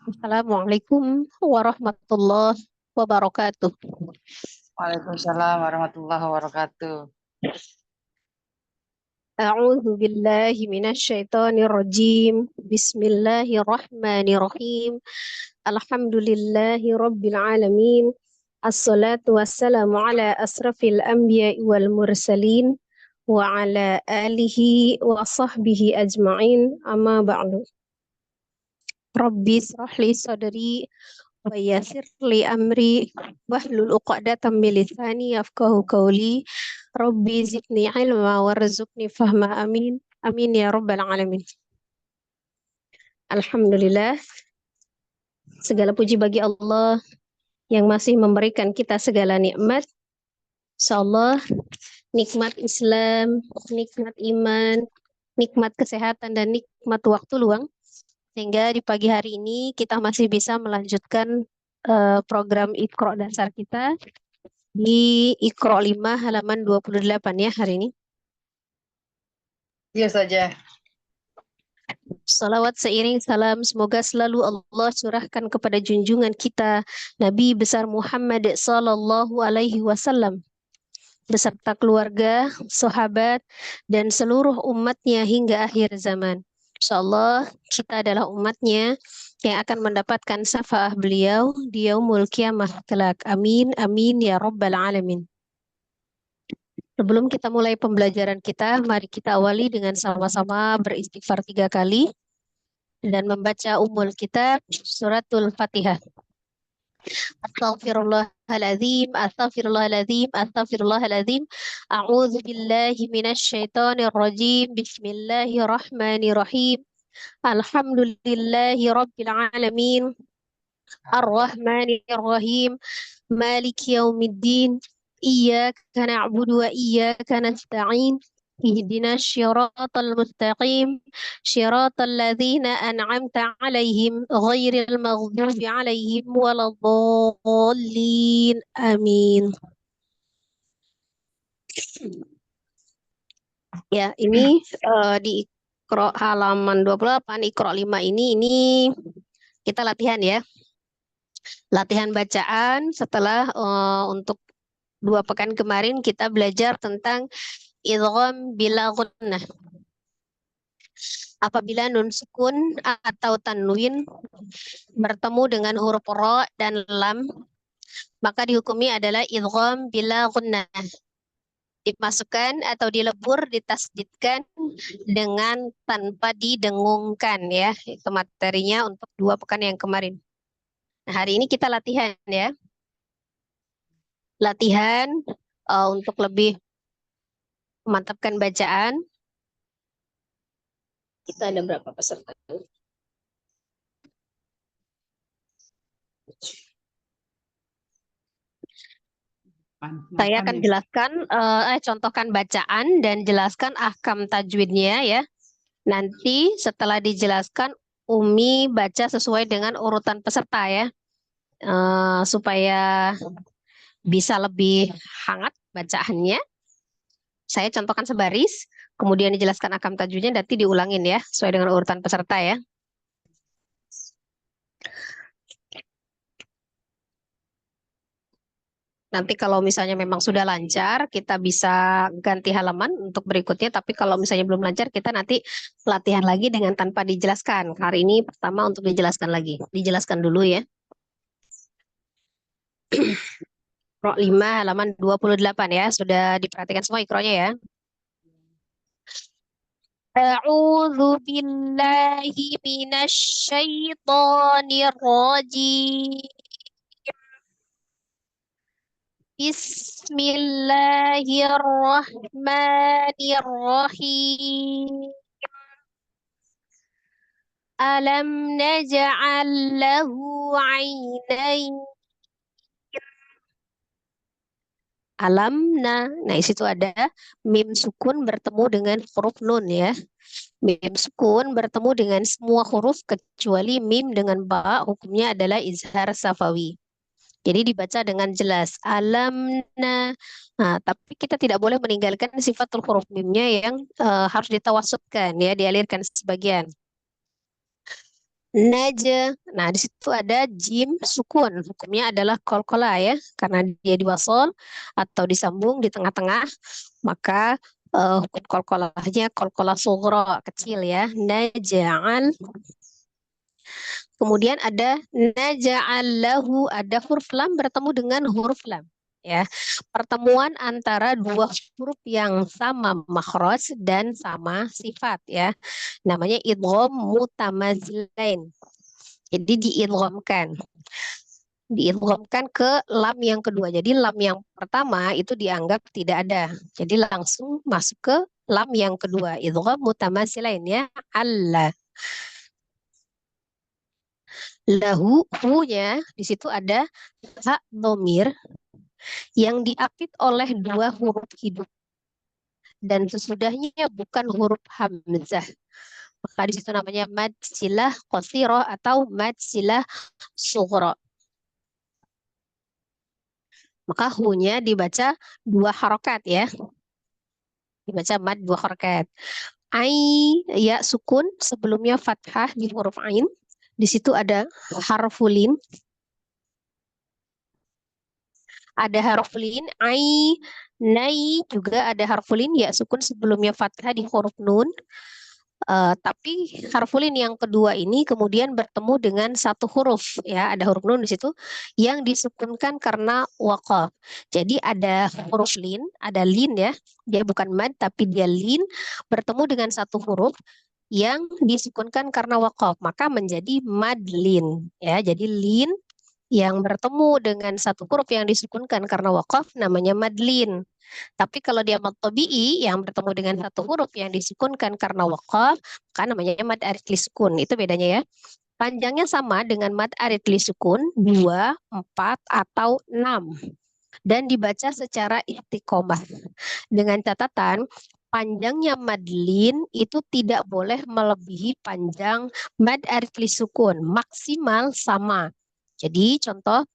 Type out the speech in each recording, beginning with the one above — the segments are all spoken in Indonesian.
Assalamualaikum warahmatullahi wabarakatuh. Waalaikumsalam warahmatullahi wabarakatuh. A'udzu billahi minasyaitonir rajim. Bismillahirrahmanirrahim. Alhamdulillahi rabbil alamin. Assalatu wassalamu ala asrafil anbiya'i wal mursalin wa ala alihi wa sahbihi ajma'in. Amma ba'du. Rabbi israh li sadri wa yassir li amri wahlul 'uqdatam min lisani yafqahu qawli. Rabbi zidni ilma warzuqni fahma, amin. Amin ya rabbal alamin. Alhamdulillah, segala puji bagi Allah yang masih memberikan kita segala nikmat. Insyaallah, nikmat Islam, nikmat iman, nikmat kesehatan, dan nikmat waktu luang. Sehingga di pagi hari ini kita masih bisa melanjutkan program Iqra dasar kita di Iqra 5 halaman 28 ya hari ini. Iya saja. Salawat seiring salam semoga selalu Allah curahkan kepada junjungan kita Nabi besar Muhammad sallallahu alaihi wasallam beserta keluarga, sahabat, dan seluruh umatnya hingga akhir zaman. Insyaallah kita adalah umatnya yang akan mendapatkan syafaat beliau di yaumul kiamah kelak. Amin, amin ya rabbal alamin. Sebelum kita mulai pembelajaran kita, mari kita awali dengan sama-sama beristighfar 3 kali dan membaca ummul kitab suratul Fatihah. Astaghfirullahaladzim, astaghfirullahaladzim, astaghfirullahaladzim. A'udzu billahi minasyaitonir rajim. Bismillahirrahmanirrahim. Alhamdulillahi rabbil alamin. Ar-Rahmanir Rahim. Maliki yaumiddin. Iyyaka na'budu wa iyyaka nasta'in. اهدنا الصراط المستقيم صراط الذين أنعمت عليهم غير المغضوب عليهم ولا الضالين آمين. Ya, ini di Iqra halaman 28, Iqra 5 ini kita latihan ya. Latihan bacaan setelah untuk 2 pekan kemarin kita belajar tentang idgham bila gunnah. Apabila nun sukun atau tanwin bertemu dengan huruf ro dan lam, maka dihukumi adalah idgham bila gunnah. Dimasukkan atau dilebur, ditasdidkan dengan tanpa didengungkan ya. Itu materinya untuk 2 pekan yang kemarin. Nah, hari ini kita latihan ya. Latihan untuk lebih memantapkan bacaan. Kita ada berapa peserta? Saya akan jelaskan, contohkan bacaan dan jelaskan ahkam tajwidnya ya. Nanti setelah dijelaskan, Umi baca sesuai dengan urutan peserta ya, supaya bisa lebih hangat bacaannya. Saya contohkan sebaris, kemudian dijelaskan ahkam tajwidnya, nanti diulangin ya, sesuai dengan urutan peserta ya. Nanti kalau misalnya memang sudah lancar, kita bisa ganti halaman untuk berikutnya. Tapi kalau misalnya belum lancar, kita nanti latihan lagi dengan tanpa dijelaskan. Hari ini pertama untuk dijelaskan lagi. Dijelaskan dulu ya. Iqra 5 halaman 28 ya. Sudah diperhatikan semua Iqra-nya ya. A'udzu billahi minasyaitonir rajim. Bismillahirrahmanirrahim. Alam naj'al lahu 'ainain. Alamna. Nah, di situ ada mim sukun bertemu dengan huruf nun ya. Mim sukun bertemu dengan semua huruf kecuali mim dengan ba, hukumnya adalah izhar safawi. Jadi dibaca dengan jelas. Alamna. Nah, tapi kita tidak boleh meninggalkan sifatul huruf mimnya yang harus ditawasudkan ya, dialirkan sebagian. Naja. Nah, di situ ada jim sukun. Hukumnya adalah qalqalah ya, karena dia diwasol atau disambung di tengah-tengah, maka hukum qalqalahnya qalqalah sughra, kecil ya. Naja'al. Kemudian ada naja'allahu, ada huruf lam bertemu dengan huruf lam. Ya, pertemuan antara dua huruf yang sama makhraj dan sama sifat ya. Namanya idgham mutamazilain. Jadi diidghamkan ke lam yang kedua. Jadi lam yang pertama itu dianggap tidak ada. Jadi langsung masuk ke lam yang kedua. Idgham mutamatsilain ya. Allah. Lahu, hu-nya di situ ada hak domir yang diapit oleh dua huruf hidup dan sesudahnya bukan huruf hamzah. Maka di situ namanya mad silah qasirah atau mad silah sughra. Maka hu-nya dibaca dua harokat ya. Dibaca mad dua harokat. Ai, ya sukun, sebelumnya fathah di huruf ain. Di situ ada harfulin. Ada harfulin. Ai, nai juga ada harfulin, ya sukun sebelumnya fathah di huruf nun. Tapi harfulin yang kedua ini kemudian bertemu dengan satu huruf ya, ada huruf nun di situ yang disukunkan karena waqaf. Jadi ada huruf lin, ada lin ya, dia bukan mad tapi dia lin bertemu dengan satu huruf yang disukunkan karena waqaf, maka menjadi madlin ya. Jadi lin yang bertemu dengan satu huruf yang disukunkan karena waqaf namanya madlin. Tapi kalau dia mad tabi'i yang bertemu dengan satu huruf yang disukunkan karena waqaf, maka namanya mad arid li sukun. Itu bedanya ya. Panjangnya sama dengan mad arid li sukun 2, 4 atau 6 dan dibaca secara istiqomah. Dengan catatan panjangnya madlin itu tidak boleh melebihi panjang mad arid li sukun, maksimal sama. Jadi contoh,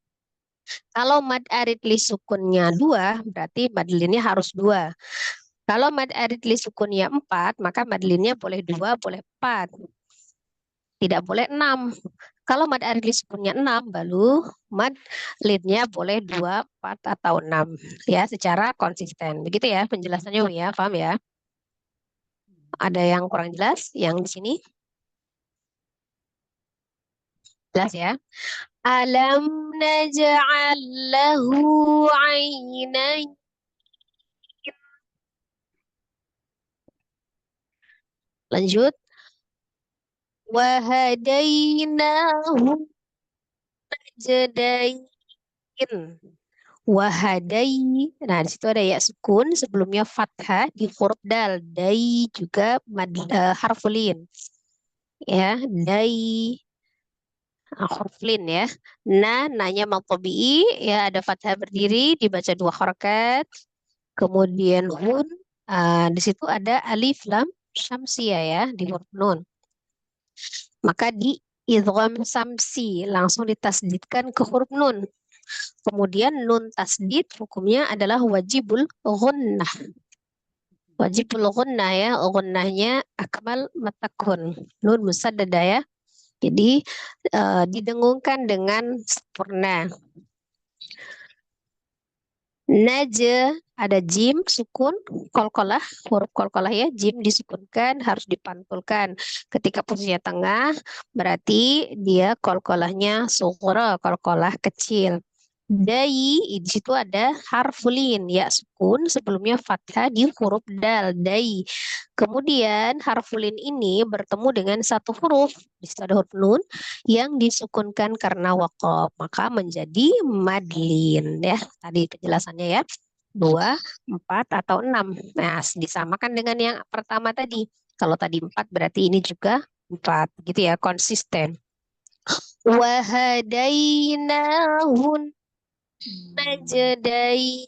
kalau mad arid li sukunnya 2, berarti madlinnya harus 2. Kalau mad arid li sukunnya 4, maka madlinnya boleh 2, boleh 4. Tidak boleh 6. Kalau mad arid li sukunnya 6, baru mad lidnya boleh 2, 4, atau 6. Ya, secara konsisten. Begitu ya penjelasannya, ya, paham ya? Ada yang kurang jelas yang di sini? Jelas ya? Alam naj'al lahu 'ainain. Lanjut. Wahadainahu najdain. Wahadai. Nah, di situ ada ya sukun, sebelumnya fathah di huruf dal. Dai juga harfulin. Ya, dai. Huruflin ya. Nah, nanya maqtabi'i ya, ada fathah berdiri dibaca dua harakat. Kemudian hun, di situ ada alif lam syamsiyah ya di huruf nun. Maka di idgham samsi langsung ditasdidkan ke huruf nun. Kemudian nun tasdid hukumnya adalah wajibul ghunnah. Wajibul ghunnah ya, ghunnahnya akmal matakun. Nun musaddada ya. Jadi didengungkan dengan sempurna. Naja, ada jim, sukun, kolkolah, huruf kolkolah ya, jim disukunkan, harus dipantulkan. Ketika posisinya tengah, berarti dia kolkolahnya sughra, kolkolah kecil. Dai, di situ ada harfulin, ya sukun, sebelumnya fathah di huruf dal, dai. Kemudian harfulin ini bertemu dengan satu huruf, di situ ada huruf nun, yang disukunkan karena waqaf, maka menjadi madlin ya. Tadi penjelasannya ya. 2, 4 atau 6. Nah, disamakan dengan yang pertama tadi. Kalau tadi 4 berarti ini juga 4 gitu ya, konsisten. Wahadainahun najdain.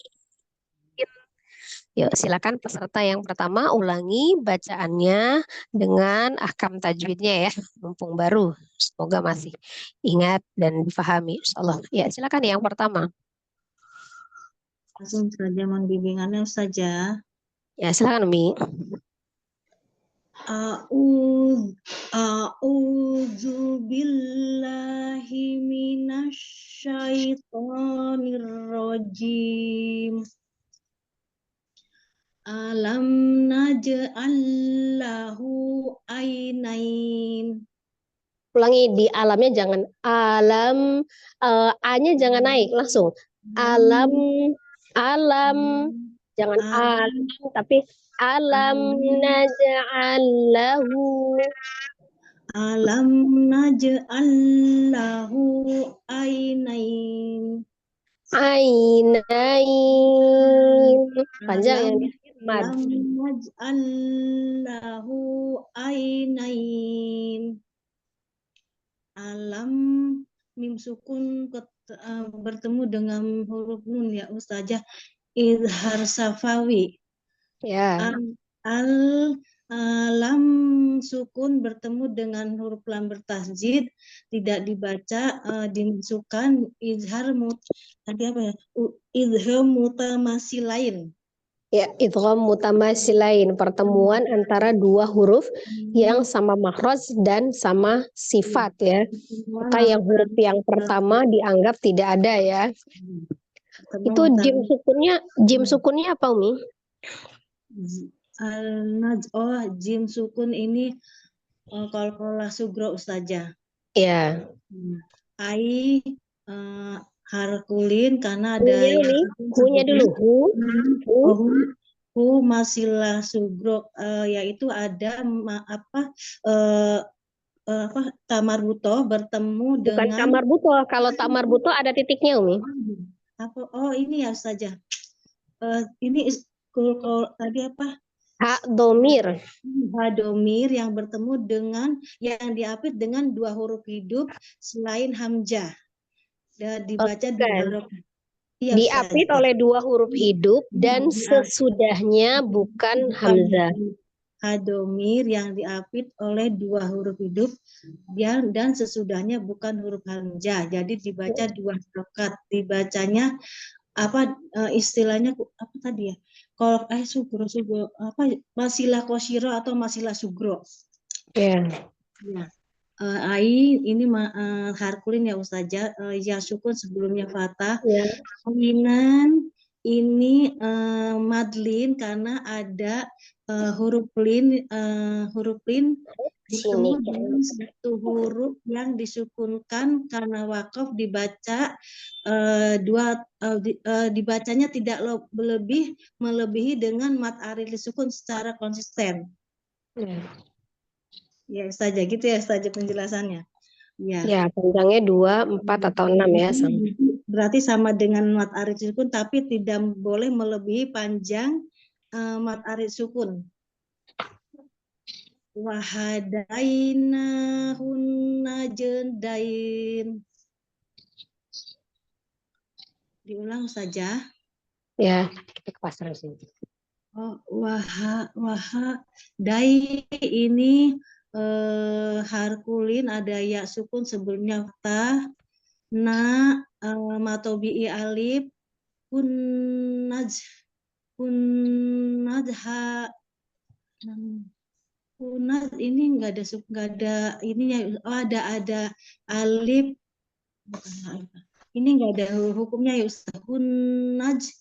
Yuk, silakan peserta yang pertama ulangi bacaannya dengan ahkam tajwidnya ya, mumpung baru. Semoga masih ingat dan difahami, insyaallah. Ya, silakan yang pertama. Langsung saja mohon bimbingannya saja. Ya, silakan Umi. A'udzu billahi minasyaitonir rajim. Alam naj'al lahu ainain. Ulangi, di alamnya jangan alam, A-nya jangan naik langsung. Alam, alam, jangan alam, tapi alam naj'allahu Alam naj'al lahu ainain. ainain. Panjang yang di mad. Alam naj'al lahu ainain. Alam mim sukun bertemu dengan huruf nun ya Ustazah, izhar safawi. Ya. Al lam sukun bertemu dengan huruf lam bertasjid tidak dibaca, dimasukkan izhar tadi apa ya? Izhar mutamasilain. Ya, idgham mutamasilain, pertemuan antara dua huruf yang sama makhraj dan sama sifat ya. Maka yang huruf yang pertama dianggap tidak ada ya. Itu jim sukunnya apa Umi? Jim sukun ini qalqalah sugro Ustazah. Ya. Ai harkulin karena ada Hu-nya dulu. Hu masilah sugro, yaitu ada tamar buto bertemu Bukan dengan tamar buto. Kalau tamar buto ada titiknya Umi. Ini ya saja. Ini tadi apa? Hak domir. Hadomir yang bertemu dengan yang diapit dengan dua huruf hidup selain hamzah. Dan dibaca di harokat. Ya, diapit oleh dua huruf hidup dan sesudahnya bukan hamzah. Hadomir yang diapit oleh dua huruf hidup dan sesudahnya bukan huruf hamzah. Jadi dibaca dua harokat. Dibacanya apa istilahnya apa tadi ya? Kalau sugro apa masilah kosyiro atau masilah sugro. Ya. Ai ini harkulin ya Ustazah, ya sukun sebelumnya fathah. Ya. Minan ini madlin karena ada huruf lin bertemu dengan satu huruf yang disukunkan karena wakaf dibaca dibacanya tidak melebihi dengan mad arid disukun secara konsisten. Ya saja gitu ya saja penjelasannya. Ya, panjangnya 2, 4 atau 6 ya. Berarti sama dengan mad arid sukun tapi tidak boleh melebihi panjang mad arid sukun. Wahadainahun najdain. Diulang saja. Ya, kita ke pasar sini. Dai ini harkulin ada ya sukun sebelumnya fathah. Matobi'i alif kunadha kunad ini nggak ada ininya, ada alif, ini nggak ada hukumnya ya Ustaz. Kunaj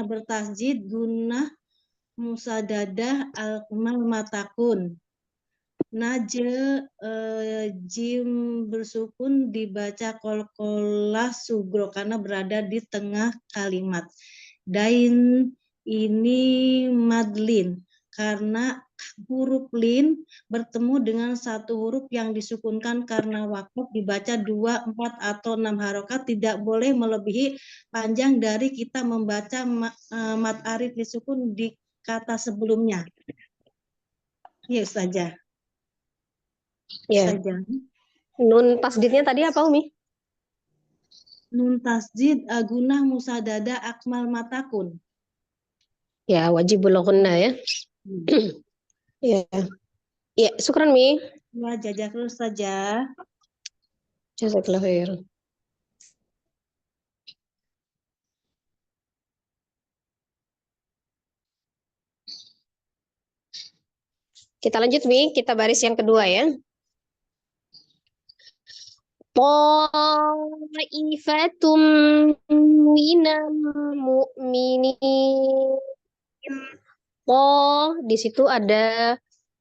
bertasjid guna musadadah al-kamal matakun. Naje jim bersukun dibaca qalqalah sugro karena berada di tengah kalimat. Dain ini madlin karena huruf lin bertemu dengan satu huruf yang disukunkan karena wakaf dibaca 2, 4 atau 6 harokat, tidak boleh melebihi panjang dari kita membaca mad arid disukun di kata sebelumnya. Ya saja. Ya. Nun tasdidnya tadi apa Umi? Nun tasdid gunah musadada akmal matakun. Ya, wajibul ghunna ya. Ya. Ya, syukran Mi. Ya, jazakallahu saja. Jazakallahu khair. Kita lanjut Mi, kita baris yang kedua ya. Ta'ifatum minal mu'minin. To, di situ ada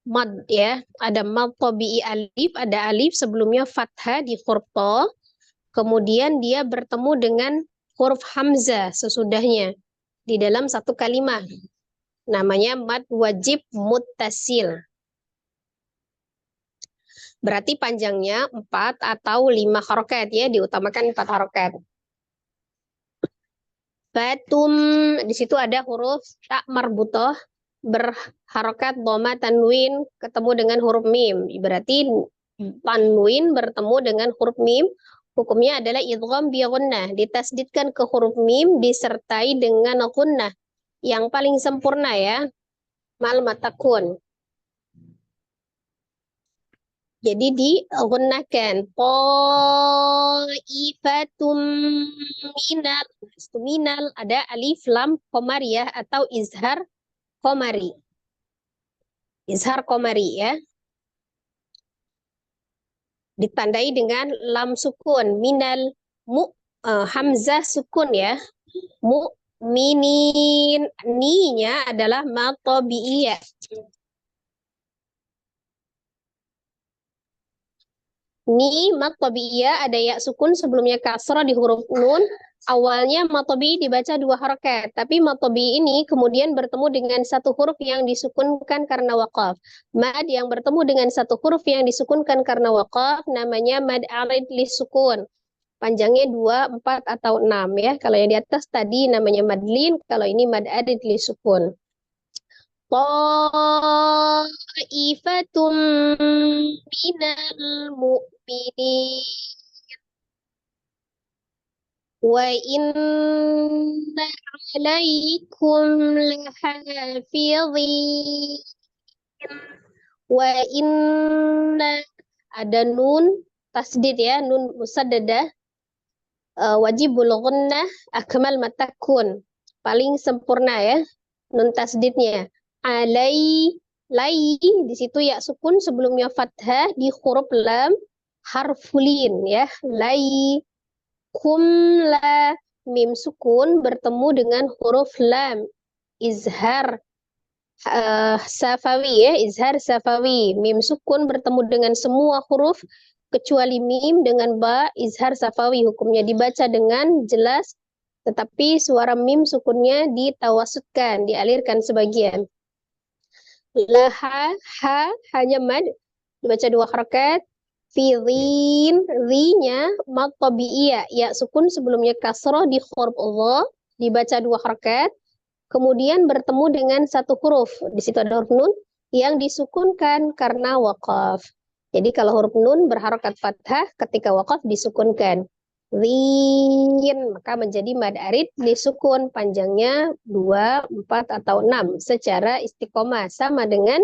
mad ya, ada mad tabi'i alif, ada alif sebelumnya fathah di huruf to, kemudian dia bertemu dengan huruf hamzah sesudahnya di dalam satu kalimat. Namanya mad wajib muttasil. Berarti panjangnya 4 atau 5 harokat ya, diutamakan 4 harokat. Fatum, di situ ada huruf tak marbutoh berharokat dhamma tanwin ketemu dengan huruf mim. Berarti tanwin bertemu dengan huruf mim, hukumnya adalah idgham bi gunnah, ditasdidkan ke huruf mim disertai dengan gunnah yang paling sempurna ya, mal matakun. Jadi digunakan Ta'ifatum minal. Minal ada alif lam komariah atau izhar komari. Izhar komari ya. Ditandai dengan lam sukun. Minal hamzah sukun ya. Mu'minin. Ni-nya adalah matobi'iyah. Ni mat tabi'iyah ada ya sukun sebelumnya kasrah di huruf nun. Awalnya mat tabi'i dibaca 2 harakat, tapi mat tabi'i ini kemudian bertemu dengan satu huruf yang disukunkan karena waqaf. Mad yang bertemu dengan satu huruf yang disukunkan karena waqaf namanya mad arid li sukun. Panjangnya 2, 4 atau 6 ya. Kalau yang di atas tadi namanya mad lin, kalau ini mad arid li sukun. Ta'ifatum minal mu'minin wa inna alaikum lahafidhin wa inna ada nun tasdid ya, nun musaddadah wajibul gunnah akmal matakun paling sempurna ya nun tasdidnya. Alai lai di situ ya sukun sebelumnya fathah di huruf lam harfulin ya. Lai kum la mim sukun bertemu dengan huruf lam izhar safawi ya, izhar safawi. Mim sukun bertemu dengan semua huruf kecuali mim dengan ba izhar safawi, hukumnya dibaca dengan jelas tetapi suara mim sukunnya ditawasudkan, dialirkan sebagian. Laha, ha, hanya mad, dibaca 2 harakat. Fidhin, ri-nya mad tabi'iyah, ya sukun sebelumnya kasroh di huruf Allah, dibaca 2 harakat. Kemudian bertemu dengan satu huruf, di situ ada huruf nun yang disukunkan karena waqaf. Jadi kalau huruf nun berharokat fathah, ketika waqaf disukunkan. Rin, maka menjadi mad arid disukun panjangnya 2, 4 atau 6 secara istiqomah sama dengan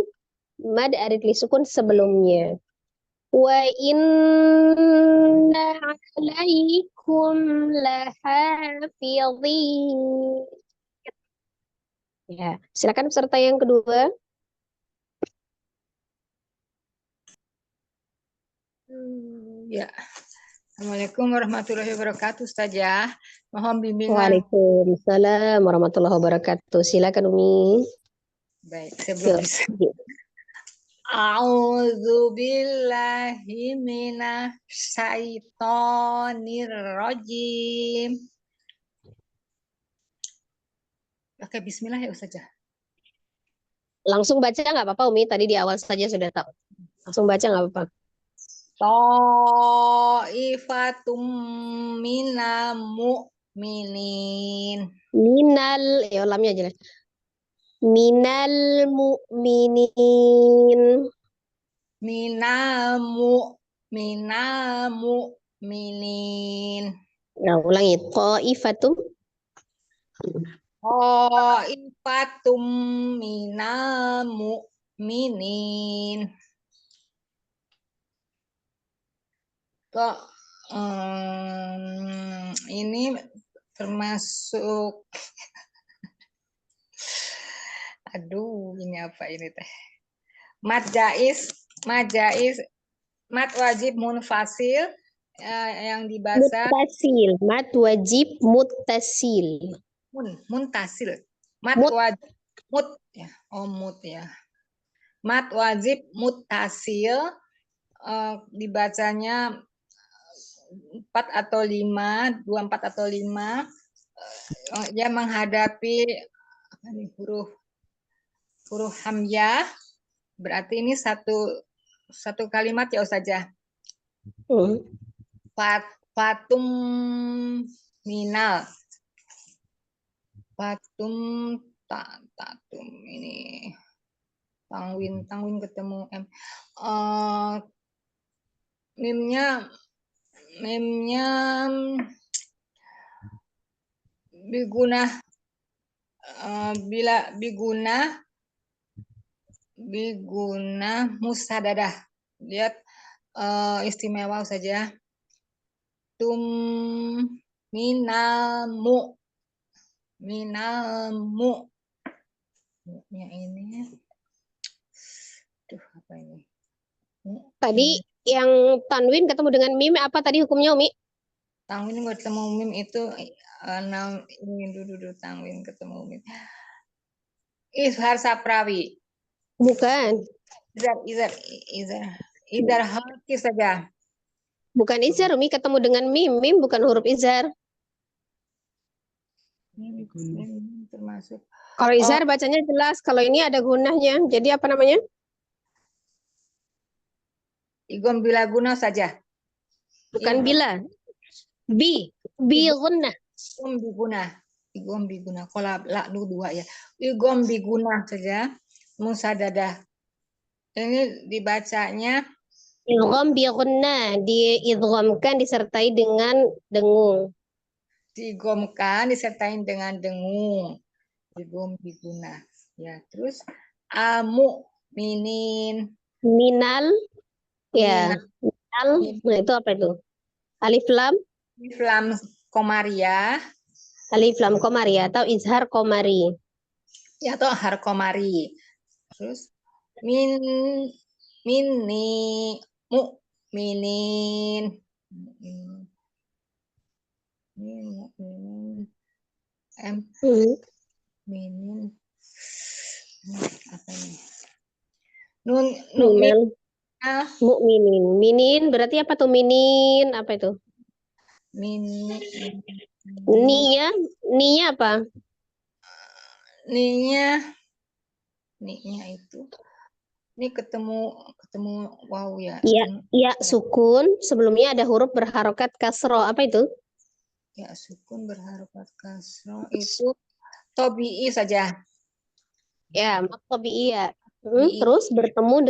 mad arid disukun sebelumnya. Wa inna alaikum lahafidhin. Ya, silakan peserta yang kedua. Ya. Assalamualaikum warahmatullahi wabarakatuh, Ustazah. Mohon bimbingan. Waalaikumsalam warahmatullahi wabarakatuh. Silakan Umi. Baik, sebelum A'udzubillahi minasyaitonirrajim. Oke, bismillah ya Ustazah. Langsung baca nggak apa-apa Umi, tadi di awal saja sudah tahu. Langsung baca nggak apa-apa. Ta'ifatum minal mu'minin. Minal, ya lamnya jelas. Minal mu'minin. Minal mu'minin. Nah, ulangi. Ta'ifatum. Ta'ifatum minal mu'minin. Kok ini termasuk aduh ini apa ini teh mad jaiz mad wajib munfasil yang dibaca Muttasil. Mad wajib muttasil. muntasil. Mat Mut. wajib mut ya. Oh, mut ya. Mat wajib muttasil dibacanya 4 atau 5, 2, 4 atau 5. Dia menghadapi apa nih, huruf hamzah. Berarti ini satu kalimat ya Ustazah. Fatum minal. Fatum tatum ini. Tangwin ketemu M. Mimnya biguna bila biguna musadadah. Lihat istimewa saja. Tum minamu ya ini. Tuh, apa ini? Tadi yang tanwin ketemu dengan mim apa tadi hukumnya Umi? Tanwin ketemu mim itu ini dulu tanwin ketemu mim. Izhar saprawi. Bukan. Izhar halki saja. Bukan izhar Umi, ketemu dengan mim. Mim bukan huruf izhar. Mim termasuk. Kalau izhar bacanya jelas, kalau ini ada gunahnya. Jadi apa namanya? Igom bila guna saja. Bukan bila. Bi gunnah. Igom biguna. Kalau la dua ya. Igom biguna saja. Musadadah. Ini dibacanya Idgham bi gunnah, diidghamkan disertai dengan dengung. digomkan disertai dengan dengung. Igom biguna. Ya, terus minin. Minal, ya. Minal, nah itu apa itu? Alif lam Komariah. Alif lam komari atau izhar komari. Ya, atau har komari. Terus mini minin. Minin. Apa ini? Minal. Mu'minin. Minin berarti apa tuh minin? Apa itu? Ninya apa? Ninya itu. Ini ketemu wow ya. Ya sukun. Sebelumnya ada huruf berharokat kasro. Apa itu? Ya sukun berharokat kasro itu tobi'i saja. Ya, maktobi iya. Terus bertemu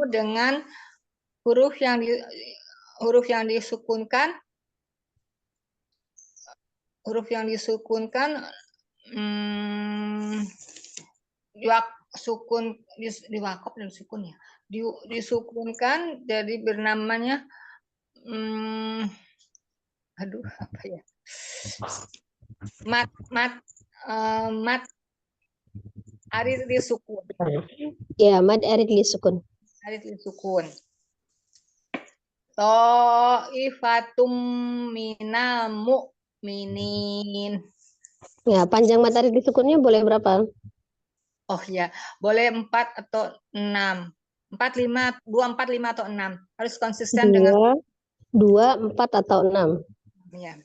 dengan huruf yang disukunkan. Sukun diwakaf dan sukun ya. Disukunkan jadi bernamanya aduh apa ya? Mat arid disukun. Ya, mad arid disukun. Arid disukun. Ta'ifatum minal mu'minin. Ya, panjang mad arid disukunnya boleh berapa? Oh ya, boleh 4 atau 6. 4, 5, 2, 4, 5 atau 6. Harus konsisten dengan 2, 4 atau 6. Ya.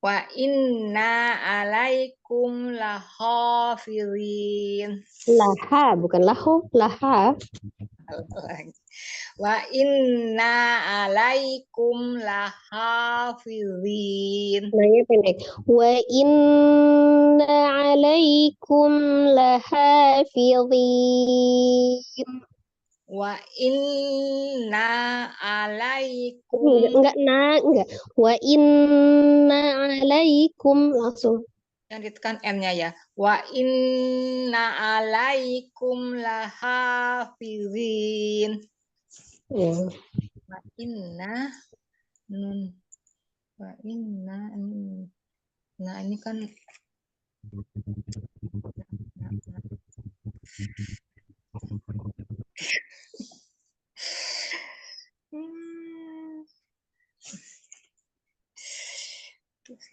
Wa inna alaikum lahafizin. Laha, bukan lahu, laha. Wa inna alaikum lahafizin. Nanya pendek. Wa inna alaikum lahafizin. Wa inna alaikum. Enggak. Wa inna alaikum langsung. Yang ditekan M-nya ya. Wa inna alaikum lahafizin. Ya. Wa inna nun. Wa inna. Nah, ini kan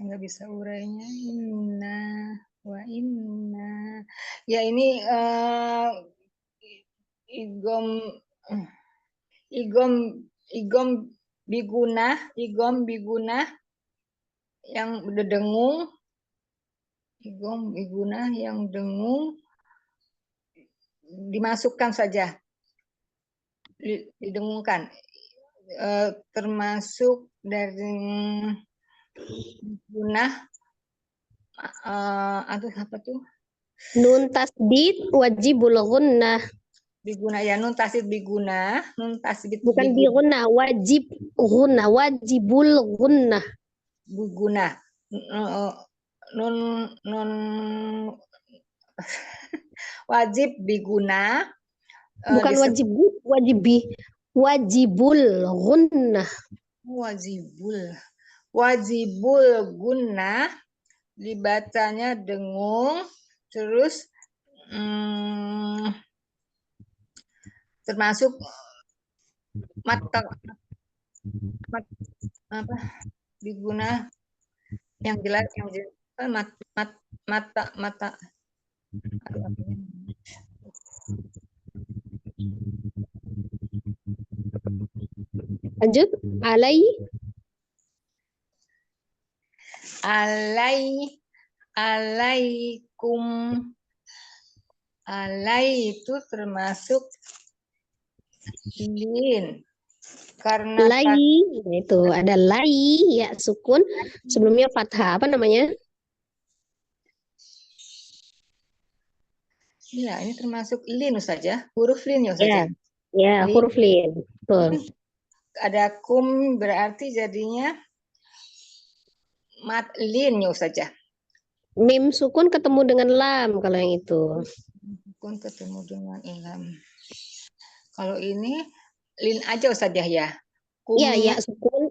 nggak bisa urainya. Inna wa inna. Ya ini igom igom igom biguna yang dengung, igom biguna yang dengung dimasukkan saja, didengungkan, termasuk dari guna, aduh apa tuh? Nun tasdid wajibul gunnah. Biguna ya, nun tasdid biguna, nun tasdid Bukan bi gunnah, wajib gunnah, wajibul gunnah. biguna, nun nun wajib biguna. Bukan wajib, wajibul gunnah. Wajibul guna dibacanya dengung, terus termasuk mata apa diguna yang jelas mata Lanjut, alaikum, alai itu termasuk lin karena lai, itu ada lai ya sukun sebelumnya fathah, apa namanya? ya ini termasuk lin saja, huruf lin ya saja. Ya, huruf lin. Betul. Ada kum berarti jadinya mat lin saja. Mim sukun ketemu dengan lam kalau yang itu. Sukun ketemu dengan lam. Kalau ini lin aja saja ya. Iya,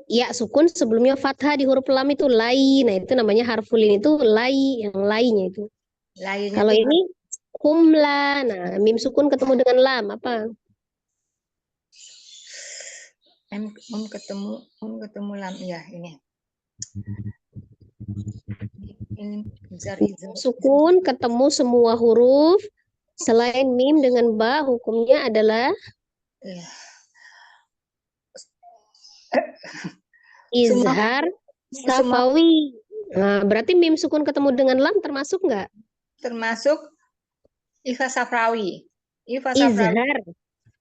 ya sukun sebelumnya fathah di huruf lam itu lai. Nah, itu namanya harful lin itu lai, yang lainya itu. Lainnya Kalau ini kumla. Nah, mim sukun ketemu dengan lam apa? ketemu lam ya ini. Sukun ketemu semua huruf selain mim dengan ba, hukumnya adalah izhar safawi. Nah, berarti mim sukun ketemu dengan lam termasuk nggak? Termasuk ifa safrawi. Izhar.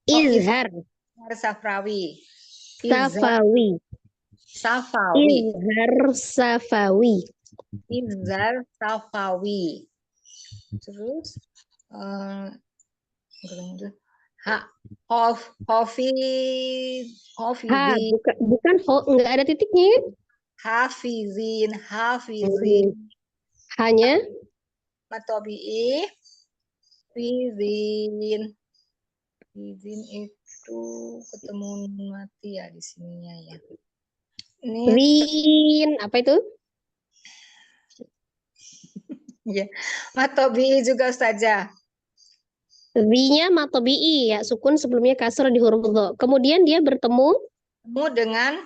Izhar Safrawi. safawi. Izhar safawi. Izhar safawi. Terus bukan nggak ada titiknya. Hafizin. Hanya matobi'i fizin itu ketemu mati ya di sininya ya. Ini rin apa itu? Ya, matobi'i juga saja. Ri-nya matobi'i ya, sukun sebelumnya kasrah di huruf dha. Kemudian dia bertemu dengan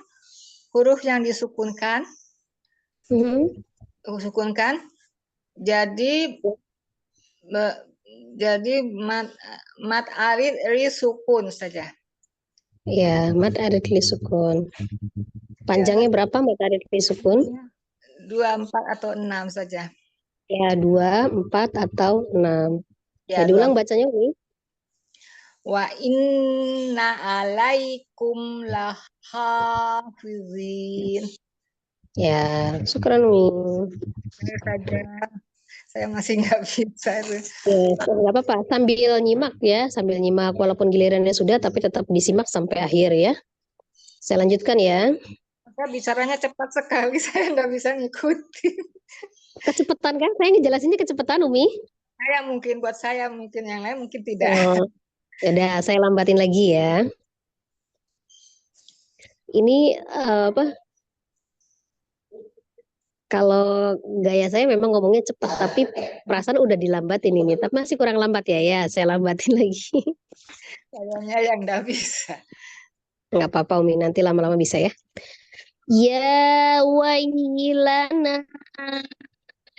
huruf yang disukunkan. Sukunkan. Jadi mat arid ri sukun saja. Ya, mat arid li sukun. Panjangnya berapa mat arid li sukun? 2, 4 atau 6 saja. Ya, 2, 4 atau 6. Ya, diulang bacanya nih. Wa inna alaikum lahafizin. Ya, syukran Umi. Saja. Saya masih nggak bisa. Ya, nggak apa-apa. Sambil nyimak ya, sambil nyimak. Walaupun gilirannya sudah, tapi tetap disimak sampai akhir ya. Saya lanjutkan ya. Maka bicaranya cepat sekali, saya nggak bisa ngikutin. Kecepatan kan? Saya ngejelasinnya kecepatan, Umi. Buat saya mungkin, yang lain mungkin tidak. Yaudah, saya lambatin lagi ya. Ini apa? Kalau gaya saya memang ngomongnya cepat, tapi perasaan udah dilambatin ini. Tapi masih kurang lambat ya, saya lambatin lagi. Kayaknya yang nggak bisa. Nggak apa-apa Umi, nanti lama-lama bisa ya. Ya wailana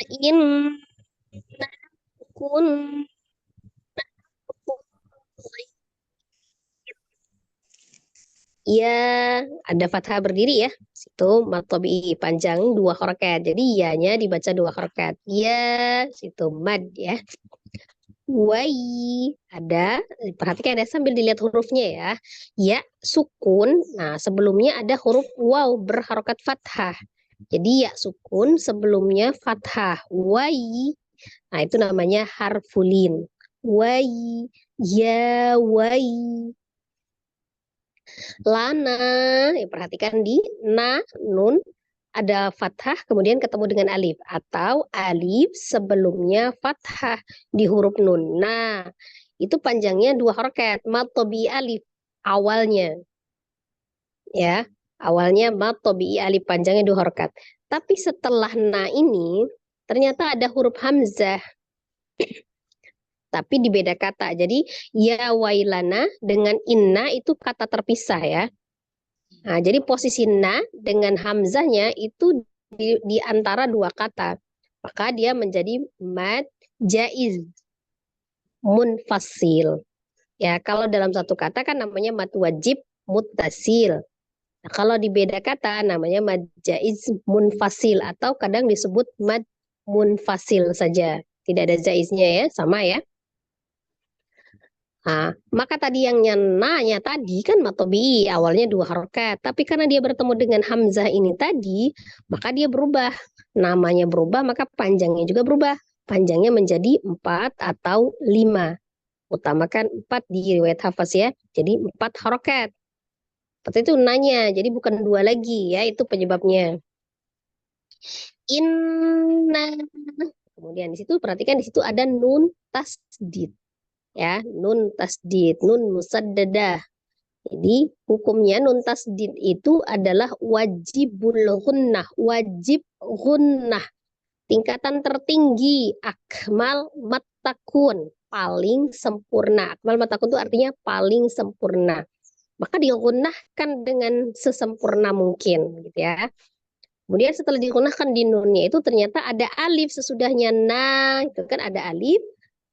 in kun ya ada fathah berdiri ya. Situ matobi panjang 2 harokat. Jadi ya-nya dibaca 2 harokat. Ya, situ mad ya. Wai ada, perhatikan ya sambil dilihat hurufnya ya. Ya sukun. Nah, sebelumnya ada huruf waw berharokat fathah. Jadi ya sukun sebelumnya fathah. Wai. Nah, itu namanya harfulin. Wai, ya wai. Lana, ya perhatikan di na, nun, ada fathah kemudian ketemu dengan alif. Atau alif sebelumnya fathah di huruf nun. Nah, itu panjangnya 2 harokat. Matobi alif awalnya. Ya, awalnya matobi alif panjangnya 2 harokat. Tapi setelah na ini, ternyata ada huruf hamzah. Tapi di beda kata. Jadi ya wailana dengan inna itu kata terpisah ya. Nah, jadi posisi na dengan hamzahnya itu di antara 2 kata. Maka dia menjadi mad jaiz munfasil. Ya, kalau dalam satu kata kan namanya mad wajib muttasil. Nah, kalau di beda kata namanya mad jaiz munfasil atau kadang disebut mad munfasil saja. Tidak ada jaiznya ya, sama ya. Nah, maka tadi yang nanya tadi kan matobi awalnya 2 harokat, tapi karena dia bertemu dengan hamzah ini tadi, maka dia berubah. Namanya berubah, maka panjangnya juga berubah. Panjangnya menjadi 4 atau 5. Utamakan 4 di riwayat hafaz ya. Jadi 4 harokat. Seperti itu nanya, jadi bukan 2 lagi ya, itu penyebabnya. Inna. Kemudian di situ perhatikan di situ ada nun tasdid. Ya, nun tasdid, nun musaddadah. Jadi hukumnya nun tasdid itu adalah wajibul gunnah, wajib gunnah. Tingkatan tertinggi akmal matakun, paling sempurna. Akmal matakun itu artinya paling sempurna. Maka digunnahkan dengan sesempurna mungkin gitu ya. Kemudian setelah digunnahkan di nunnya itu ternyata ada alif sesudahnya nah, itu kan ada alif.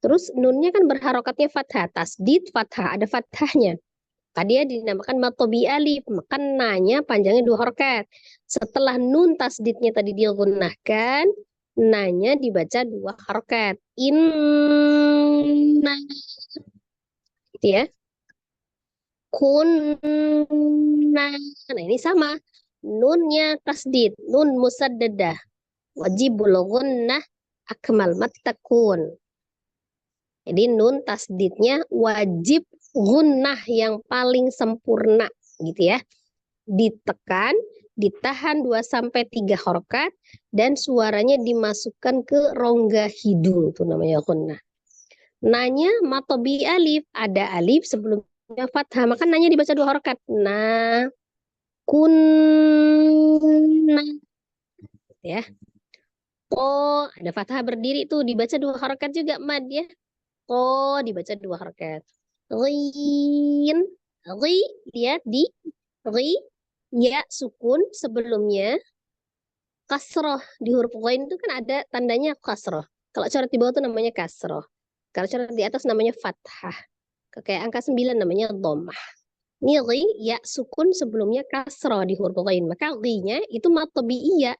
Terus nunnya kan berharokatnya fathah, tasdid fathah, ada fathahnya. Maka dia dinamakan matobi alif, maka nanya panjangnya 2 harokat. Setelah nun tasdidnya tadi digunakan, nanya dibaca 2 harokat. Inna, gitu ya. Kunna, nah ini sama. Nunnya tasdid, nun musaddadah, wajibul gunnah, akmal mattakun. Jadi nun tasdidnya wajib gunnah yang paling sempurna gitu ya. Ditekan, ditahan 2-3 harokat dan suaranya dimasukkan ke rongga hidung itu namanya gunnah. Nanya matobi alif, ada alif sebelumnya fathah, maka nanya dibaca 2 harokat. Nah, kunna ya. Oh, ada fathah berdiri tuh dibaca 2 harokat juga mad ya. Oh, dibaca 2 harokat. Rin, ri, lihat di ri, ya sukun sebelumnya kasroh. Di huruf ghain itu kan ada tandanya kasroh. Kalau coret di bawah itu namanya kasroh. Kalau coret di atas namanya fathah. Kayak angka 9 namanya dhammah. Ini ri, ya sukun sebelumnya kasroh di huruf ghain. Maka ri-nya itu matobi'iyah.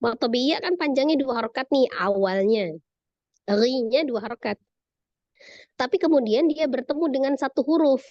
Matobi'iyah kan panjangnya 2 harokat nih awalnya. Ri-nya 2 harokat. Tapi kemudian dia bertemu dengan satu huruf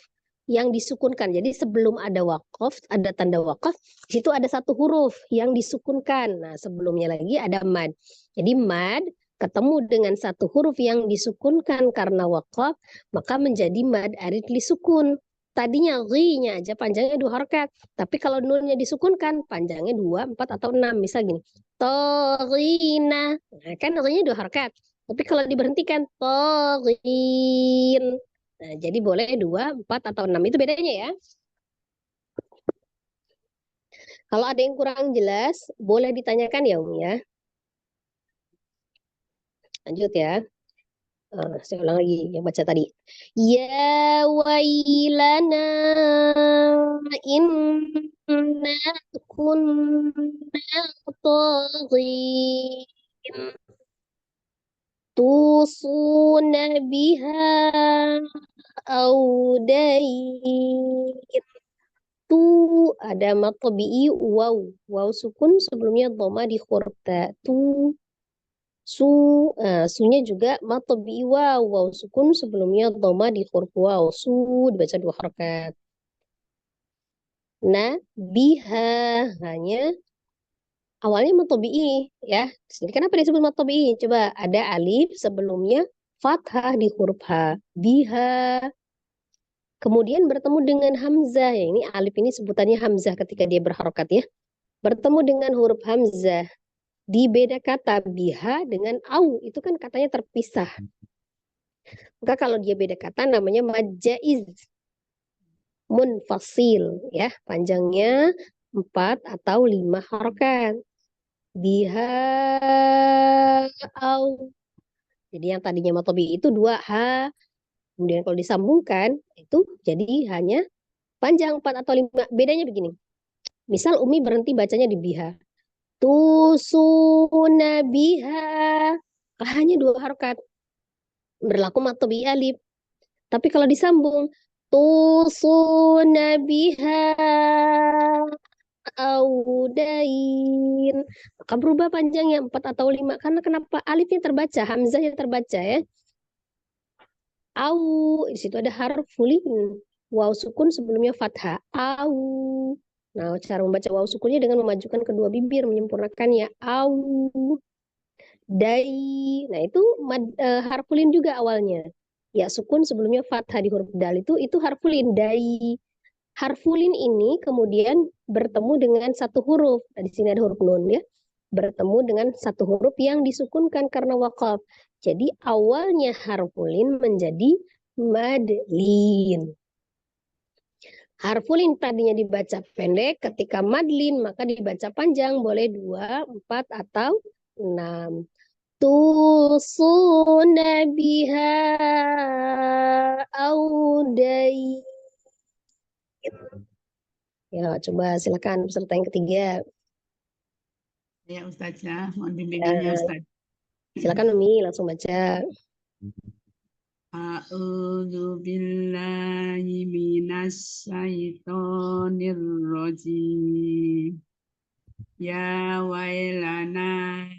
yang disukunkan. Jadi sebelum ada waqaf, ada tanda waqaf, di situ ada satu huruf yang disukunkan. Nah, sebelumnya lagi ada mad. Jadi mad ketemu dengan satu huruf yang disukunkan karena waqaf, maka menjadi mad arid li sukun. Tadinya ri-nya aja panjangnya 2 harokat. Tapi kalau nunnya disukunkan, panjangnya 2, 4, atau 6. Misal gini. Torina. Nah, kan ri-nya 2 harokat. Tapi kalau diberhentikan, torin. Nah, jadi boleh 2, 4, atau 6. Itu bedanya ya. Kalau ada yang kurang jelas, boleh ditanyakan ya, Umi ya. Lanjut ya. Saya ulang lagi yang baca tadi. Ya wailana inna كنا طاغين توصون بها أو دين. Tu ada mat tabi'i waw. Waw sukun sebelumnya dhamma di huruf ta. Tu su sunya juga mat tabi'i waw. Waw sukun sebelumnya dhamma di huruf waw. Su dibaca 2 harakat. Nah, biha hanya awalnya mat tabi'i ya. Jadi kenapa disebut mat tabi'i? Coba ada alif sebelumnya fathah di huruf ha. Biha. Kemudian bertemu dengan hamzah. Ya, ini alif ini sebutannya hamzah ketika dia berharokat ya. Bertemu dengan huruf hamzah di beda kata biha dengan au, itu kan katanya terpisah. Maka kalau dia beda kata namanya mad jaiz munfasil ya, panjangnya 4 atau 5 harakat. Biha au. Jadi yang tadinya matobi itu 2 ha. Kemudian kalau disambungkan itu jadi hanya panjang 4 atau 5. Bedanya begini. Misal Umi berhenti bacanya di biha. Tusuna biha. Hanya 2 harokat. Berlaku matobi alif. Tapi kalau disambung. Tusuna biha audain. Maka berubah panjangnya 4 atau 5. Karena kenapa? Alifnya terbaca. Hamzahnya terbaca ya. Au. Di situ ada harfulin. Waw sukun sebelumnya fathah. Au. Nah, cara membaca waw sukunnya dengan memajukan kedua bibir, menyempurnakannya. Au. Dai. Nah, itu harfulin juga awalnya. Ya, sukun sebelumnya fathah di huruf dal itu harfulin. Dai. Harfulin ini kemudian bertemu dengan satu huruf. Nah, di sini ada huruf nun ya. Bertemu dengan satu huruf yang disukunkan karena waqaf. Jadi awalnya harfulin menjadi madlin. Harfulin tadinya dibaca pendek, ketika madlin maka dibaca panjang, boleh 2, 4 atau 6. Tusuna biha audai. Ya, coba silakan peserta yang ketiga. Ya Ustazah, mohon bimbingannya Ustaz. Silakan Umi, langsung baca. A'udzu billahi minasyaitonir rajim. Ya wailana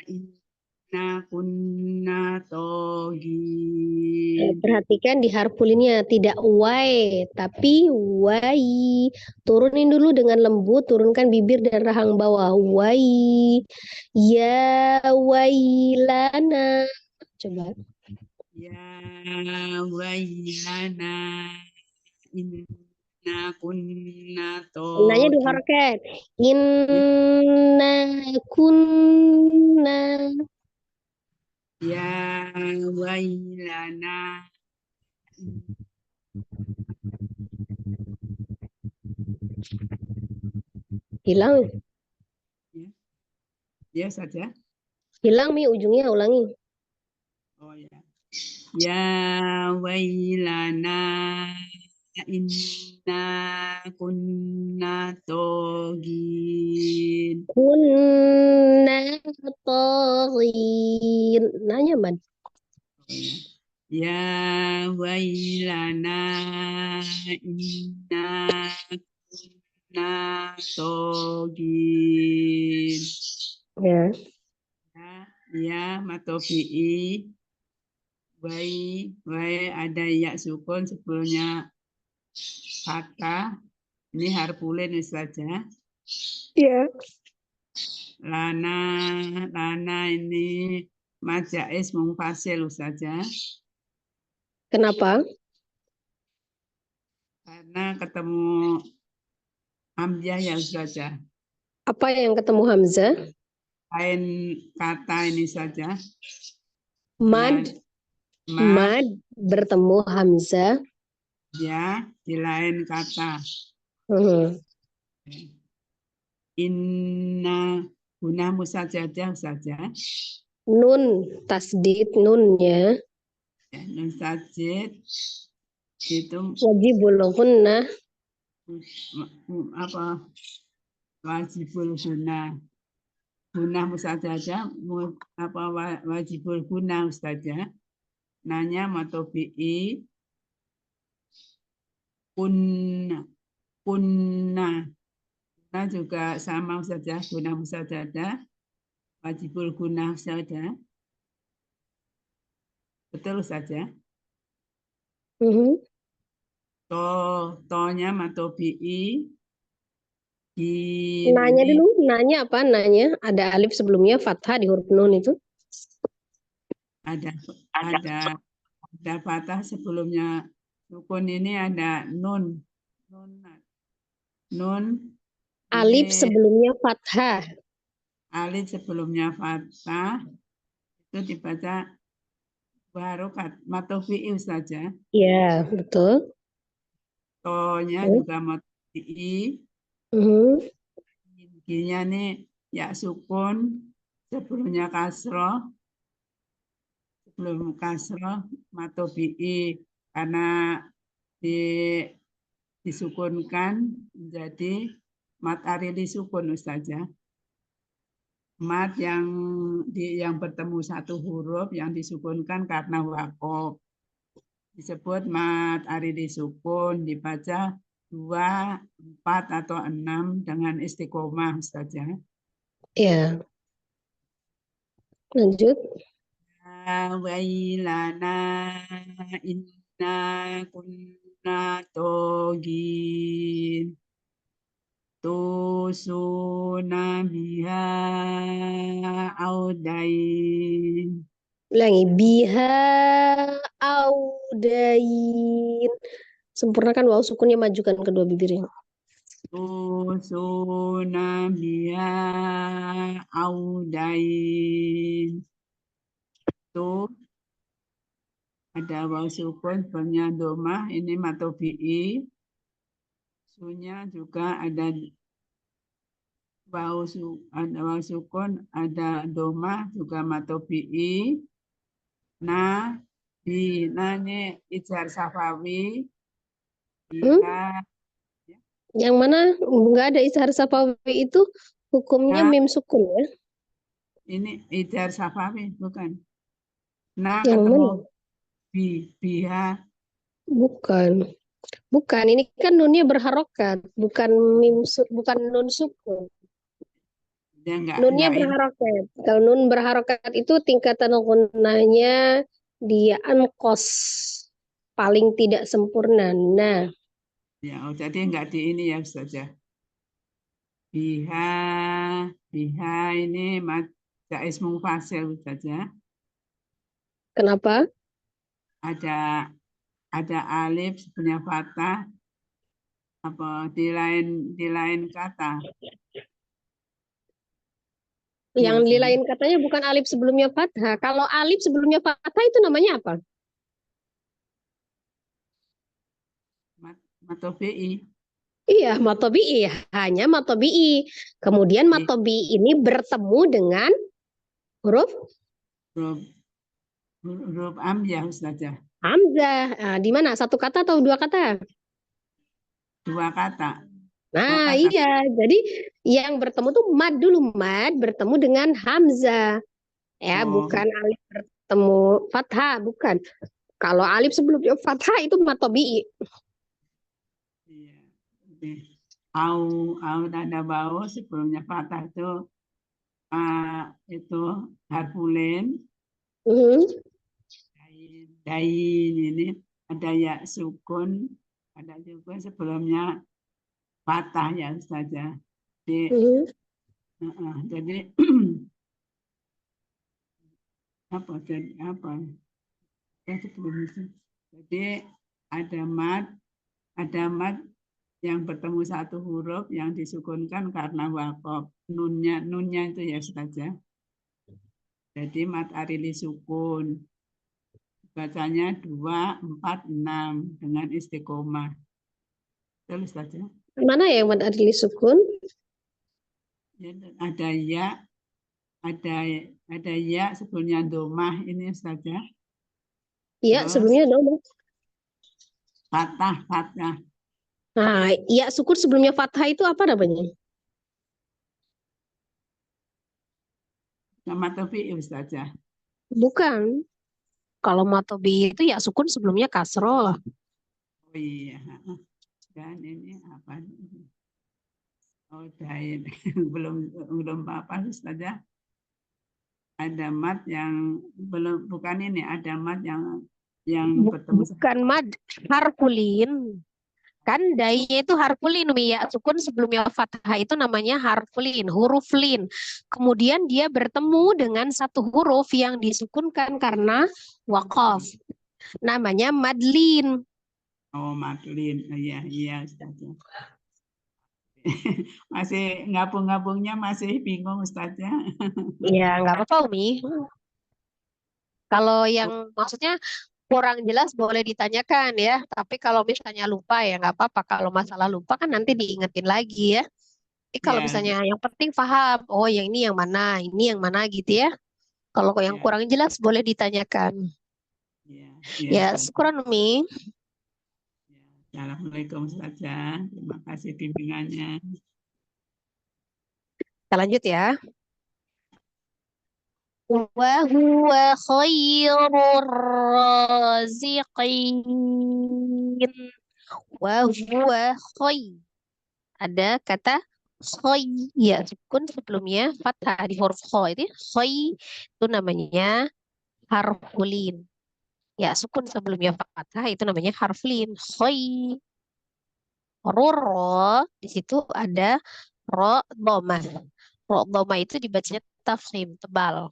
inna kunna togin. Perhatikan di harfulinnya tidak wai, tapi wai. Turunin dulu dengan lembut, turunkan bibir dan rahang bawah. Wai. Ya wailana. Coba. Ya wailana inna kunna Nanya 2 togin. harakat. Inna kunna. Ya wailana Hilang. ya saja. Hilang Mi ujungnya, ulangi. Oh ya. Ya wailana inna kunna togin. Kunna taghin. Nanya man. Ya wailana inna kunna togin. Ya. Ya matofi'i. Wai ada ya sukun sebelumnya kata. Ini harfulin saja. Ya. Lana ini majais mungfasil saja. Kenapa? Karena ketemu hamzah ya saja. Apa yang ketemu hamzah? Lain kata ini saja. Mad. Mad bertemu hamzah. Ya, di lain kata. Inna guna musajadah saja. Nun tasdid nunnya. Ya, nun sajid itu Wajibul gunnah. apa? wajibul guna. Guna musajadah wajibul guna Ustazah. Nanya matobi'i kunna. Nah juga sama Ustazah, guna musajadah wajibul guna Ustazah. Betul Ustazah. To-nya matobi'i. Nanya dulu, nanya apa? Nanya ada alif sebelumnya fathah di huruf nun itu. Ada fathah sebelumnya sukun ini ada nun. Alif ini sebelumnya fathah. alif sebelumnya fathah itu dibaca harokat matofi'i saja. Ya, betul. To-nya juga matofi'i. Nya nih ya sukun sebelumnya kasroh. Sebelum kasroh matofi'i karena disukunkan menjadi mat arili sukun Ustazah. Mat yang bertemu satu huruf yang disukunkan karena wakof disebut mat arili sukun, dibaca 2, 4 atau 6 dengan istiqomah Ustazah. Ya. Lanjut. Wailana inna kunna togin tusuna biha audain. Ulangi. Biha audain. Sempurnakan waw sukunnya, majukan kedua bibirnya. Tusuna biha audain. Tuh ada waw sukun sebelumnya domah, ini matobi'i. Sunya juga ada waw sukun, ada domah juga matobi'i. Nanya ijar safawi. Yang mana nggak ada izhar safawi itu hukumnya mim sukun ya? Ini ijar safawi bukan? Yang ketemu mana? Biha. Bukan. Ini kan nunnya berharokat, bukan bukan nun sukun. Nunnya berharokat. Kalau nun berharokat itu tingkatan gunanya dia ankos, paling tidak sempurna. Nah. Ya, jadi enggak di ini ya Ustazah. Biha ini jaiz mungfasil Ustazah. Kenapa? Ada alif punya fathah di lain kata. Yang di lain katanya bukan alif sebelumnya fathah. Kalau alif sebelumnya fathah itu namanya apa? Matobi'i. Iya, matobi'i. Hanya matobi'i. Kemudian matobi'i ini bertemu dengan huruf hamzah Ustazah. Hamzah. Nah, di mana? Satu kata atau dua kata? Dua kata. Nah, iya. Jadi yang bertemu tuh mad dulu. Mad bertemu dengan hamzah. Ya, bukan alif bertemu fathah, bukan. Kalau alif sebelumnya fathah itu matobi'i. Iya. Au tanda bau sebelumnya fathah itu harfulin. Dain ini ada ya sukun, ada juga sebelumnya patah ya Ustazah. Jadi apa? Jadi ada mat yang bertemu satu huruf yang disukunkan karena wakof. Nunnya itu ya Ustazah. Jadi mat arili sukun. Bacanya 2, 4, 6 dengan istiqomah. Betul Ustazah? Mana yang mad arili sukun? Ya, ada ya sebelumnya domah ini Ustazah. Iya, sebelumnya domah. Fathah. Nah, ya sukun sebelumnya fathah itu apa namanya? Matobi Ustazah. Bukan. Kalau matobi itu ya sukun sebelumnya kasroh. Oh iya. Dan ini apa? Oh, dain. belum apa Ustazah. Ada mat yang belum, bukan ini, ada mat yang bertemu Bukan mad, harfulin. Kan dainya itu harfulin, Umi, ya sukun sebelumnya fathah itu namanya harfulin, huruf lin. Kemudian dia bertemu dengan satu huruf yang disukunkan karena waqaf. Namanya madlin. Oh, matlin. Iya, iya Ustazah. Masih ngabung-ngabungnya masih bingung Ustazah. Ya, nggak apa-apa, Umi. Kalau yang maksudnya kurang jelas boleh ditanyakan ya. Tapi kalau misalnya lupa ya nggak apa-apa. Kalau masalah lupa kan nanti diingetin lagi ya. Jadi kalau Ya, misalnya yang penting paham, oh yang ini yang mana gitu ya. Kalau yang ya, kurang jelas boleh ditanyakan. ya, ya Ya, Ustazah. syukuran Umi. Ya. Assalamualaikum Ustazah. Terima kasih bimbingannya. Kita lanjut ya. Wa huwa khairur raziqin. Wa huwa khair. Ada kata khoy, ya sukun sebelumnya fathah di huruf kho itu khoy itu namanya harfulin, ya sukun sebelumnya fathah itu namanya harflin khoy. Roro di situ ada ro doma. Ro doma itu dibacanya tafkhim tebal,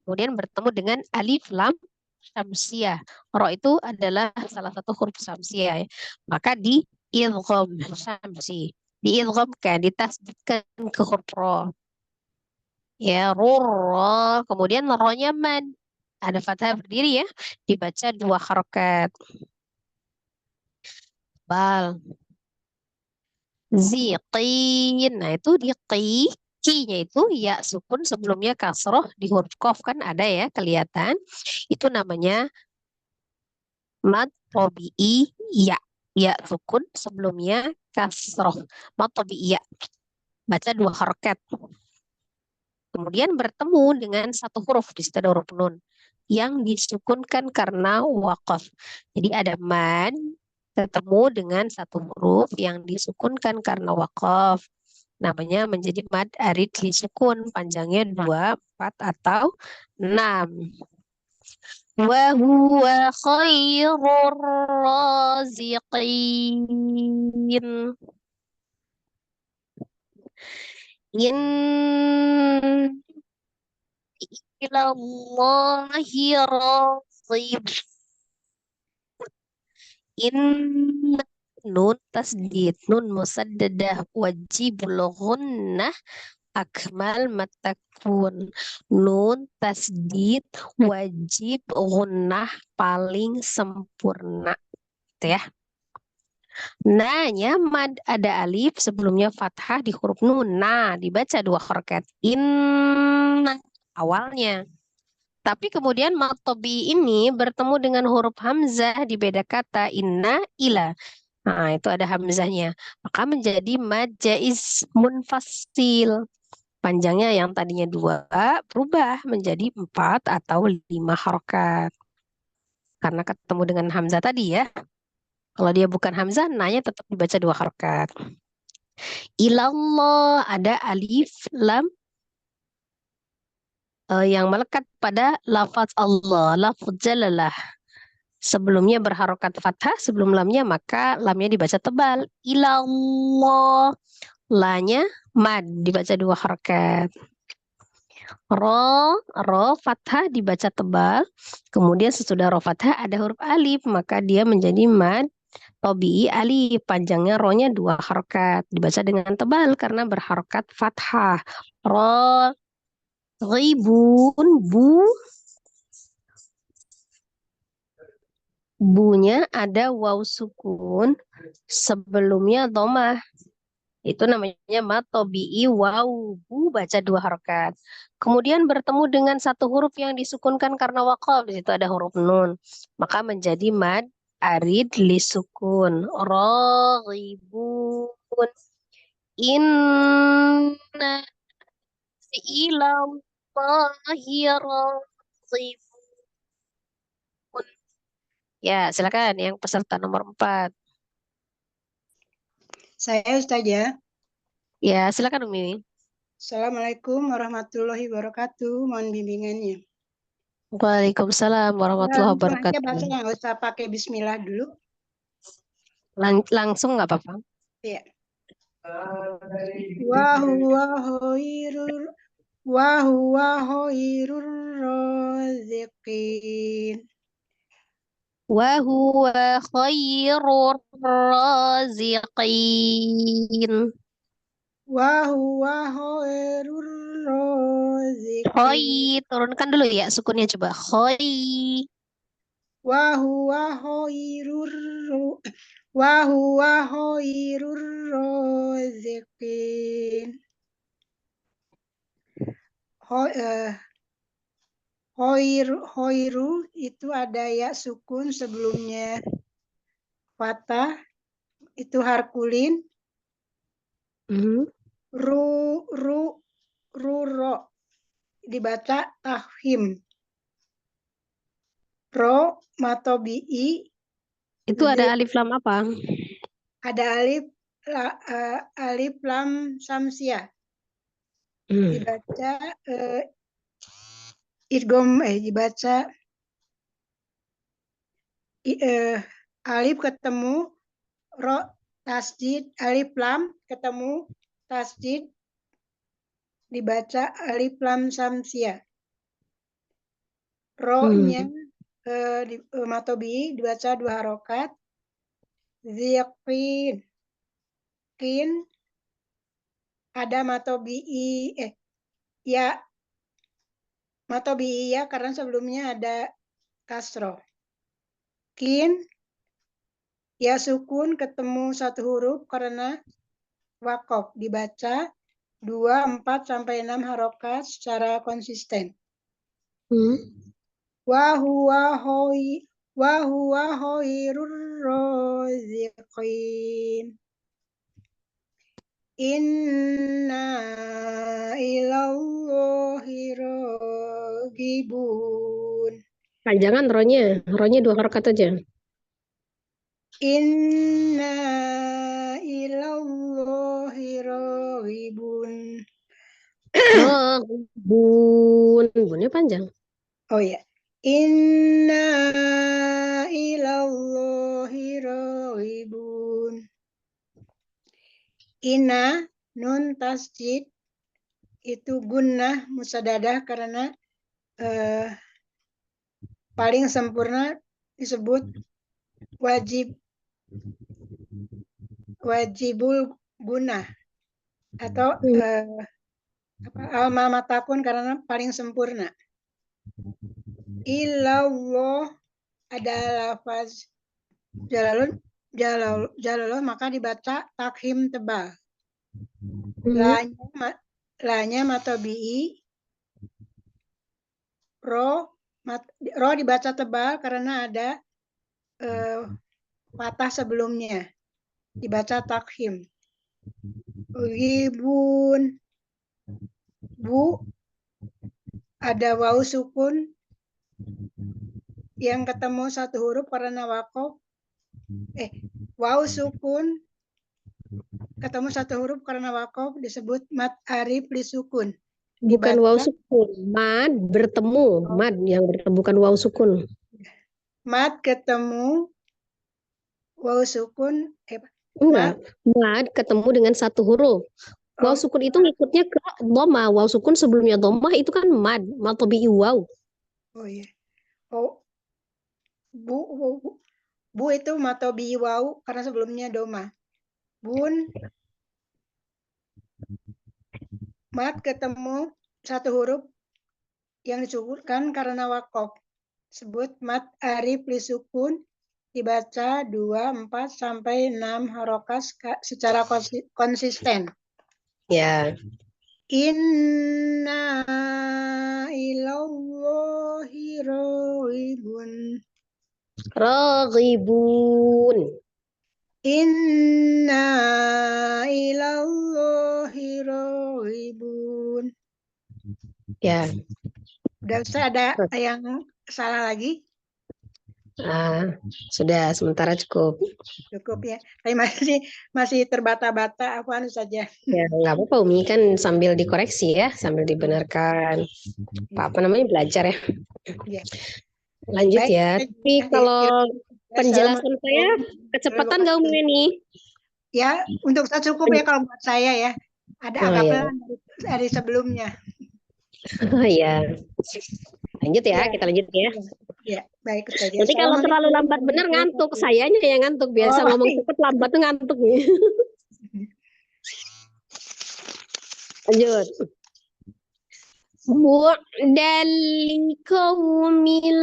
kemudian bertemu dengan alif lam syamsiah. Ro itu adalah salah satu huruf syamsiah ya. Maka di idgham syamsi, diidghamkan, ditasdidkan ke huruf ro. Ya, ro. Kemudian ro-nya mad. Ada fathah berdiri ya. Dibaca dua harokat. Bal. Ziqin. Nah, itu di qi. Ki-nya itu ya sukun sebelumnya kasroh di huruf kof kan ada ya kelihatan. Itu namanya mad tobi'i ya. Ya sukun sebelumnya kasroh. Mad tobi'i ya. Baca dua harokat. Kemudian bertemu dengan satu huruf di situ ada huruf nun yang disukunkan karena waqaf. Jadi ada mad ketemu dengan satu huruf yang disukunkan karena waqaf. Namanya menjadi mad arid disukun, panjangnya 2, 4 atau 6. Wa huwa khairur raziqin. In ilallahi raghib. In nun tasdid nun musaddadah wajibul ghunnah akmal matakun. Nun tasdid wajib ghunnah paling sempurna gitu ya. Nah-nya mad ada alif sebelumnya fathah di huruf nun. Nah, dibaca dua harokat. Inna awalnya. Tapi kemudian matobi ini bertemu dengan huruf hamzah di beda kata inna ila. Nah, itu ada hamzahnya. Maka menjadi mad jaiz munfasil. Panjangnya yang tadinya 2 berubah menjadi 4 atau 5 harokat. Karena ketemu dengan hamzah tadi ya. Kalau dia bukan hamzah, nanya tetap dibaca 2 harokat. Ilallah ada alif lam yang melekat pada lafaz Allah, lafaz jalalah. Sebelumnya berharokat fathah, sebelum lamnya maka lamnya dibaca tebal. Ilallah, lanya mad dibaca 2 harokat. Ro fathah dibaca tebal. Kemudian sesudah ro fathah ada huruf alif, maka dia menjadi mad tobi'i alif. Panjangnya ro-nya 2 harokat. Dibaca dengan tebal karena berharokat fathah. Ro ribun bu. Bu-nya ada waw sukun. Sebelumnya domah. Itu namanya mad tobi'i waw. Bu baca 2 harokat. Kemudian bertemu dengan satu huruf yang disukunkan karena waqaf. Di situ ada huruf nun. Maka menjadi mad arid lisukun. Raghibun. Inna fi'ilam. raghibun. Ya, silakan yang peserta nomor 4. Saya Ustazah. Ya, silakan Umi. Assalamualaikum warahmatullahi wabarakatuh. Mohon bimbingannya. Waalaikumsalam warahmatullahi Langsung aja wabarakatuh. baca, nggak usah pakai bismillah dulu. Langsung nggak apa-apa. Ya. Wa huwa khairur raziqin. Wa huwa khairur raziqin. Wa huwa khairur raziqin. Turunkan dulu ya sukunnya coba. Wa huwa khairur raziqin. Hoiru itu ada ya sukun sebelumnya fathah, itu harkulin. Ru ro dibaca tahim. Ro matobi'i Itu ada alif lam apa? ada alif lam samsiah. Dibaca dibaca alif ketemu ro tasjid, alif lam ketemu tasjid, dibaca alif lam samsiah. Ro-nya matobi dibaca 2 harokat. Ziqin. Kin ada matobi ya matobi ya karena sebelumnya ada kasroh. Kin ya sukun ketemu 1 huruf karena wakof, dibaca 2, 4 sampai 6 harokat secara konsisten. Wa huwa khairur raziqin. Inna ilallahi raghibun. Panjangan ronya 2 harokat aja. Inna ilallahi raghibun. Raghibun. Bunnya panjang. Oh ya. Inna ilallahi raghibun. Inna nun tasjid itu gunnah musadadah karena paling sempurna disebut wajibul gunnah atau alma matakun karena paling sempurna. Illallah ada lafaz jalalullah maka dibaca takhim tebal. Lanya matobi'i. Ro dibaca tebal karena ada patah sebelumnya, dibaca takhim. Ribun. Bu ada waw sukun yang ketemu 1 huruf karena wakof. Waw sukun ketemu 1 huruf karena wakof disebut mad arif li sukun. Bukan waw sukun, mad bertemu, mad yang bertemu bukan waw sukun. Mad ketemu waw sukun enggak, mad ketemu dengan 1 huruf. Waw sukun itu ngikutnya ke dhamma. Waw sukun sebelumnya dhamma itu kan mad, matobi'i waw. Oh iya. Oh. Bu itu matobi'i waw karena sebelumnya dhamma. Bun mad ketemu 1 huruf yang disukunkan karena wakof. Sebut mad arif li sukun, dibaca 2, 4 sampai 6 harokat secara konsisten. Ya. Inna ilallahi raghibun. Raghibun. Inna ilallahi raghibun. Ya. Udah Ustaz, ada yang salah lagi? Sudah sementara cukup. Cukup ya. Tapi masih terbata-bata apaan saja. Ya, nggak apa-apa Umi, kan sambil dikoreksi ya, sambil dibenarkan. Apa namanya, belajar ya. Ya. Lanjut Baik, ya. Tapi kalau penjelasan saya kecepatan nggak Umi ini? Ya, untuk saya cukup ya kalau buat saya ya. Ada Oh, agak ya. pelan dari sebelumnya. Ya. Lanjut ya, Ya. kita lanjut ya. Ya, baik Ustaz. Nanti kalau terlalu lambat bener ngantuk, sayanya yang ngantuk. Biasa ngomong cepet lambat tuh ngantuk nih. Lanjut. Bu'dan liqaumin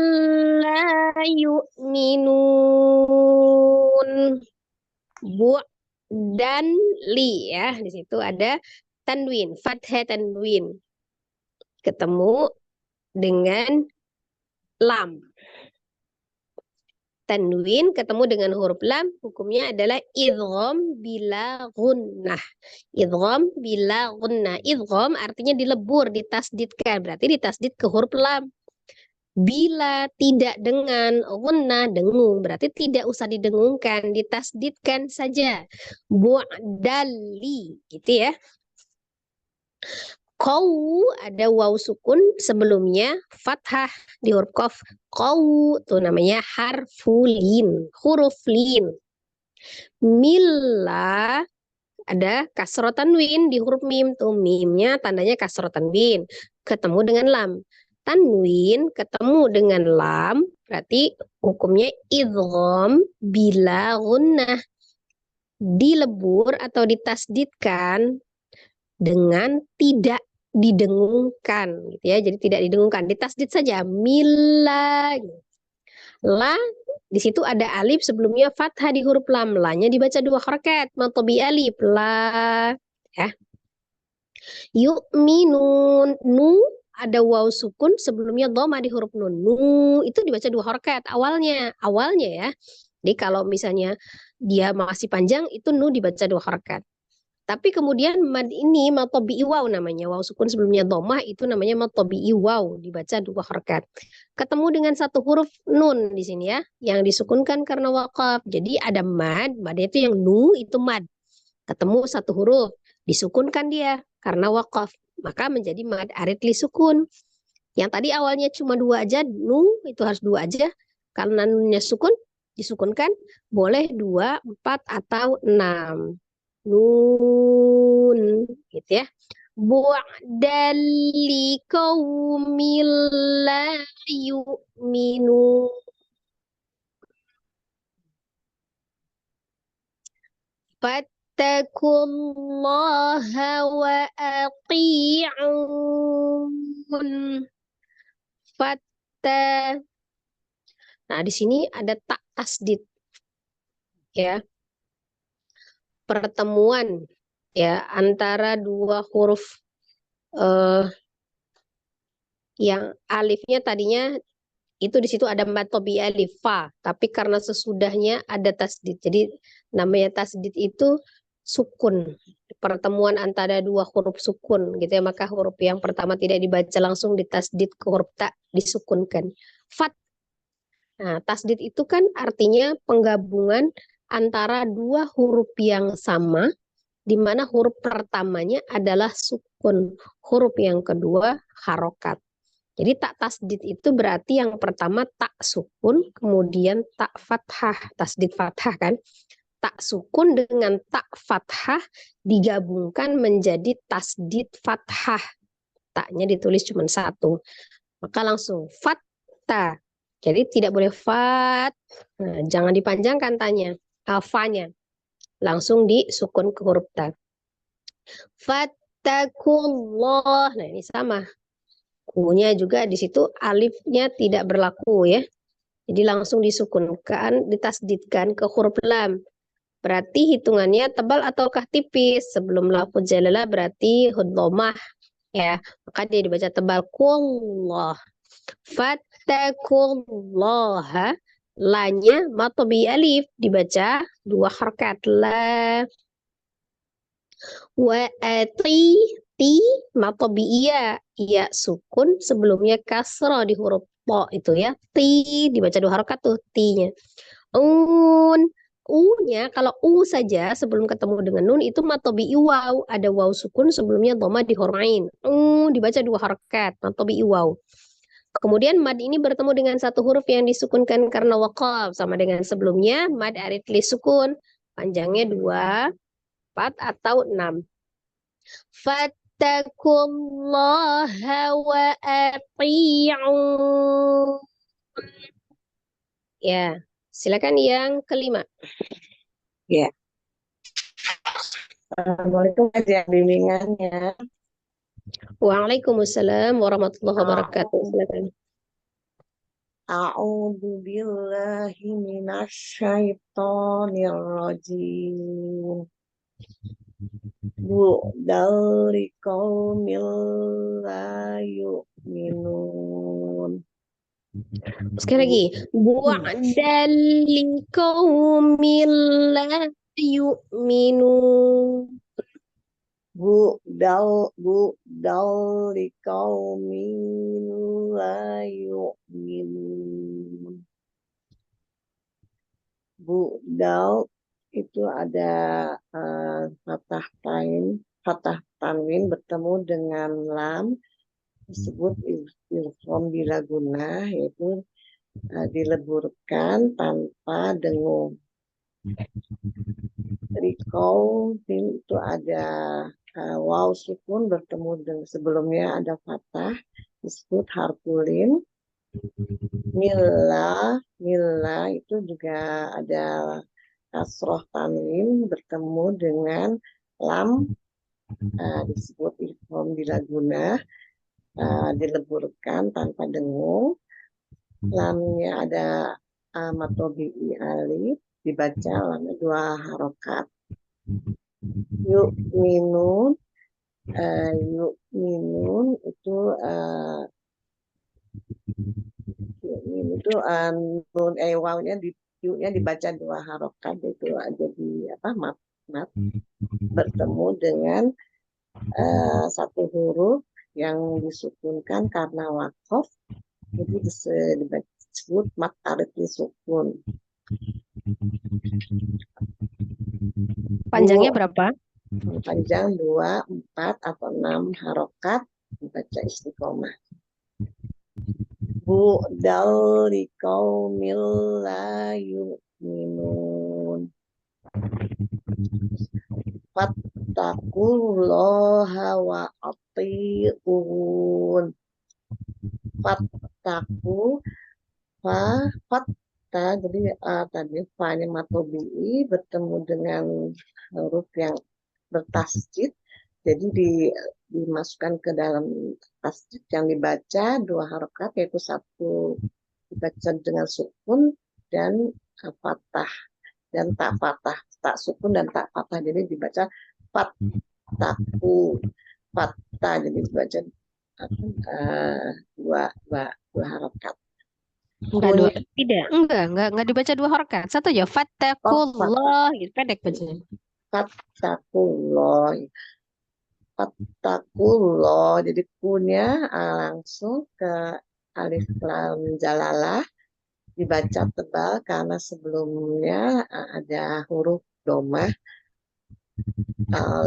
la yu'minun. Bu'dan li ya, di situ ada tanwin, fathah tanwin. Ketemu dengan lam. Tanwin ketemu dengan huruf lam, hukumnya adalah idgham bila gunnah. Idgham bila gunnah. Idgham artinya dilebur, ditasdidkan. Berarti ditasdid ke huruf lam. Bila tidak dengan gunnah, dengung. Berarti tidak usah didengungkan, ditasdidkan saja. Bu'dali, gitu ya. Qau ada waw sukun sebelumnya fathah di huruf qaf. Qau tuh namanya harfulin, huruf lin. Milla ada kasroh tanwin di huruf mim tuh, mimnya tandanya kasroh tanwin ketemu dengan lam. Tanwin ketemu dengan lam berarti hukumnya idgham bila gunnah, dilebur atau ditasdidkan dengan tidak didengungkan gitu ya. Jadi tidak didengungkan, ditasdid saja milla. La di situ ada alif sebelumnya fathah di huruf lam, lanya dibaca 2 harakat matobi alif la ya. Yu'minun, nu ada waw sukun sebelumnya dhamma di huruf nun, nu itu dibaca 2 harakat awalnya ya. Jadi kalau misalnya dia masih panjang itu nu dibaca 2 harakat. Tapi kemudian mad ini matobi'i waw namanya. Waw sukun sebelumnya dhammah itu namanya matobi'i waw, dibaca 2 harakat. Ketemu dengan 1 huruf nun di sini ya, yang disukunkan karena waqaf. Jadi ada mad itu yang nu itu mad. Ketemu 1 huruf, disukunkan dia karena waqaf. Maka menjadi mad arid li sukun. Yang tadi awalnya cuma 2 aja, nu itu harus 2 aja. Karena nunnya sukun, disukunkan boleh 2, 4 atau 6. Nun gitu ya. Bu'dan liqaumil la yu'minun. Fattakullaha wa ati'un. Fatta. Nah, di sini ada tak tasdid ya. Pertemuan ya antara 2 huruf yang alifnya tadinya itu di situ ada matobi alif fa, tapi karena sesudahnya ada tasdid. Jadi namanya tasdid itu sukun. Pertemuan antara 2 huruf sukun gitu ya, maka huruf yang pertama tidak dibaca langsung ditasdid ke huruf tak disukunkan. Fat. Nah, tasdid itu kan artinya penggabungan antara 2 huruf yang sama, di mana huruf pertamanya adalah sukun, huruf yang kedua harokat. Jadi tak tasdid itu berarti yang pertama tak sukun, kemudian tak fathah, tasdid fathah kan. Tak sukun dengan tak fathah digabungkan menjadi tasdid fathah. Taknya ditulis cuma 1. Maka langsung fatta. Jadi tidak boleh fat. Nah, jangan dipanjangkan tanya. Fa-nya. Langsung disukun ke huruf ta. Fattakullah. Nah, ini sama. Ku-nya juga di situ alifnya tidak berlaku ya. Jadi langsung disukunkan, ditasdidkan ke huruf lam. Berarti hitungannya tebal ataukah tipis? Sebelum lafuz jalalah berarti dhammah ya. Maka dia dibaca tebal kullah. Fattakullaha, lanya matobi alif dibaca 2 harakat la. Wa ati, Ti matobi'iyah, ya sukun sebelumnya kasroh di huruf po itu ya. Ti dibaca 2 harokat tuh ti-nya. U-nya kalau U saja sebelum ketemu dengan nun itu matobi'i waw, ada waw sukun sebelumnya dhamma di huruf ain. Dibaca 2 harokat matobi'i waw. Kemudian mad ini bertemu dengan satu huruf yang disukunkan karena waqaf sama dengan sebelumnya mad arid li sukun. Panjangnya 2, 4 atau 6. Fattakullaha wa ati'un. Ya, silakan yang kelima. Ya. Assalamualaikum aja bimbingannya. Waalaikumsalam warahmatullahi wabarakatuh. Silakan. A'udzu billahi minasyaitonir rajim. Bu'dal liqaumil la yu'minun. Sekali lagi. Bu'dal liqaumil la yu'minun. Bu'dal liqaumil la yu'minun. Bu'dal itu ada fathah tanwin bertemu dengan lam disebut ilham bila guna, yaitu dileburkan tanpa dengung. Rikau itu ada waw sukun bertemu dengan sebelumnya ada fathah disebut harfulin. Milla itu juga ada kasroh tanwin bertemu dengan lam disebut ilham bila guna, dileburkan tanpa dengung. Lamnya ada matobi'i alif, dibaca lamnya 2 harokat. Yu'minun itu nun wawnya yu-nya dibaca 2 harokat, itu jadi mat bertemu dengan satu huruf yang disukunkan karena waqaf, jadi disebut mat arid disukun. Panjangnya berapa? Panjang 2, 4 atau 6 harokat, dibaca istiqomah. Bu'dal liqaumil la yu'minun. Fattaqullaha wa ati'un. Fattaku fatta, jadi tadi fa-nya matobi'i bertemu dengan huruf yang bertasjid, jadi dimasukkan ke dalam tasjid yang dibaca 2 harokat, yaitu 1 dibaca dengan sukun dan fathah dan tak fathah, tak sukun dan tak fathah, jadi dibaca fattaku fathah, jadi dibaca 2 harokat. Enggak dibaca 2 harokat. Satu aja. Fattakullah, gitu, pendek bacanya. Fattakullah, jadi kunya langsung ke alif lam jalalah, dibaca tebal karena sebelumnya ada huruf domah.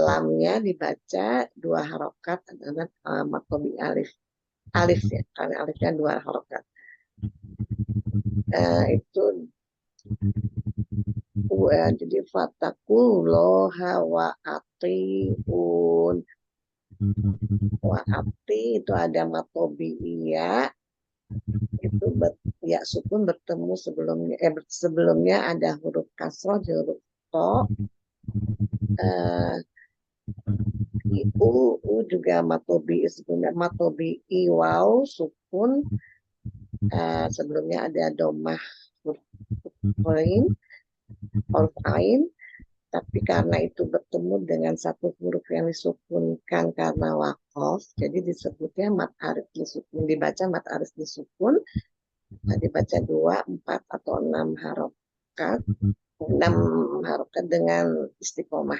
Lamnya dibaca 2 harokat dengan matobi alif ya, karena alifnya 2 harokat. Itu jadi fattaqullaha wa ati'un. Wa ati itu ada matobi'iyah, itu ya sukun bertemu sebelumnya ada huruf kasroh di huruf to. U juga matobi'i, sebelumnya matobi'i waw sukun, sebelumnya ada domah huruf ain, tapi karena itu bertemu dengan satu huruf yang disukunkan karena waqaf, jadi disebutnya mat arid disukun, dibaca mat arid disukun, dibaca 2, 4 atau 6 harokat, 6 harokat dengan istiqomah.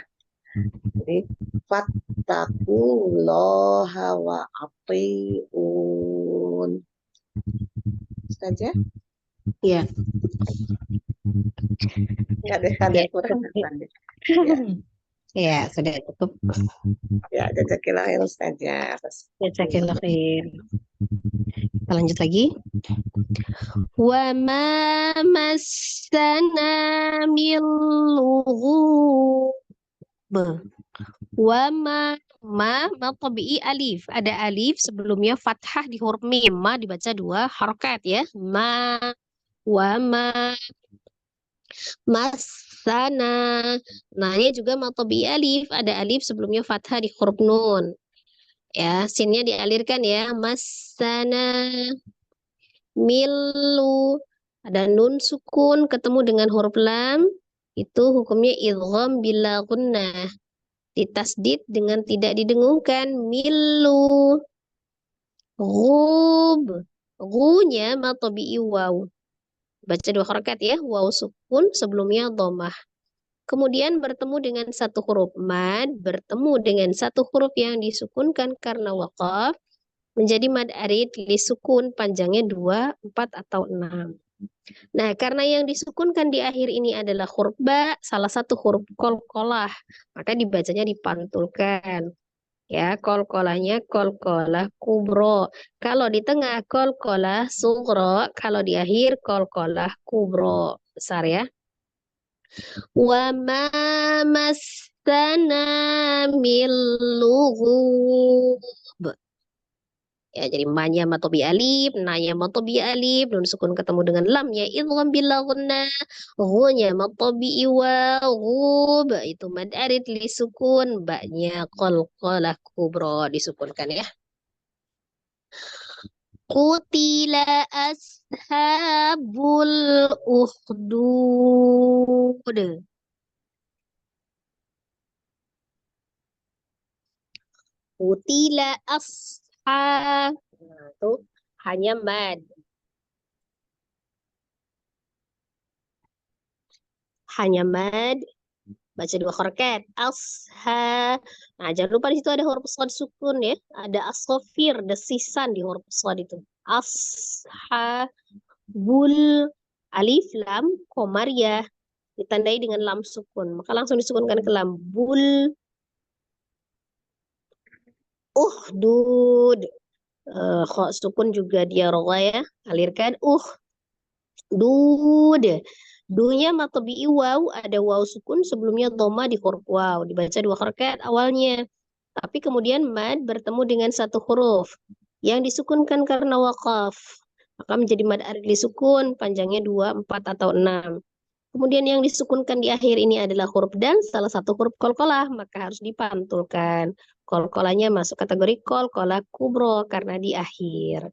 Jadi fattaqullaha wa atiun. Saja? Ya. Enggak deh, ada Ya, kurang cukup. apa deh. Ya, Ya, sudah cukup. ya jazakillah khair saja. Jazakallah khair. Kita lanjut lagi. Wa ma massana min lughub. Wa ma tabi'i alif. Ada alif sebelumnya fathah di huruf mim. Ma dibaca 2 harokat ya. Ma wa ma masana. Nah, ini juga ma tabi'i alif. Ada alif sebelumnya fathah di huruf nun. Ya, sinnya dialirkan ya. Masana milu. Ada nun sukun ketemu dengan huruf lam. Itu hukumnya idgham bila gunnah. Ditasdid dengan tidak didengungkan. Milu. Ghub. Gu-nya ma tabi'i waw. Baca 2 harakat ya. Waw sukun sebelumnya dhammah. Kemudian bertemu dengan satu huruf mad, bertemu dengan satu huruf yang disukunkan karena waqaf, menjadi mad arid li sukun panjangnya 2, 4 atau 6. Nah, karena yang disukunkan di akhir ini adalah huruf ba, salah satu huruf qalqalah, maka dibacanya dipantulkan. Ya, qalqalahnya qalqalah kubro. Kalau di tengah qalqalah sughra, kalau di akhir qalqalah kubro. Besar ya. Wa ma massana min lughub. Ya, jadi ma-nya matobi alif, na-nya matobi alif, nun sukun ketemu dengan lam-nya idgham bila gunnah, hu-nya matobi iwa, ghub, itu mad arid li sukun, ba-nya qalqalah kubra disukunkan ya. Qutila ashabul ukhdud. Qutila ashab. Nah, itu hanya mad. Hanya mad. Baca 2 harakat. Asha. Nah, jangan lupa di situ ada huruf shad sukun ya. Ada asofir, desisan di huruf shad itu. Asha. Bul. Alif, lam, komar ya. Ditandai dengan lam sukun. Maka langsung disukunkan ke lam. Bul. Uhdud. Kho sukun juga dia roga ya. Alirkan. Dud. Du-nya matobi'i waw, ada waw sukun sebelumnya dhamma di huruf waw. Dibaca 2 harakat awalnya. Tapi kemudian mad bertemu dengan satu huruf yang disukunkan karena waqaf. Maka menjadi mad arid li sukun, panjangnya 2, 4 atau 6. Kemudian yang disukunkan di akhir ini adalah huruf dan salah satu huruf qalqalah, maka harus dipantulkan. Qalqalahnya masuk kategori qalqalah kubro karena di akhir.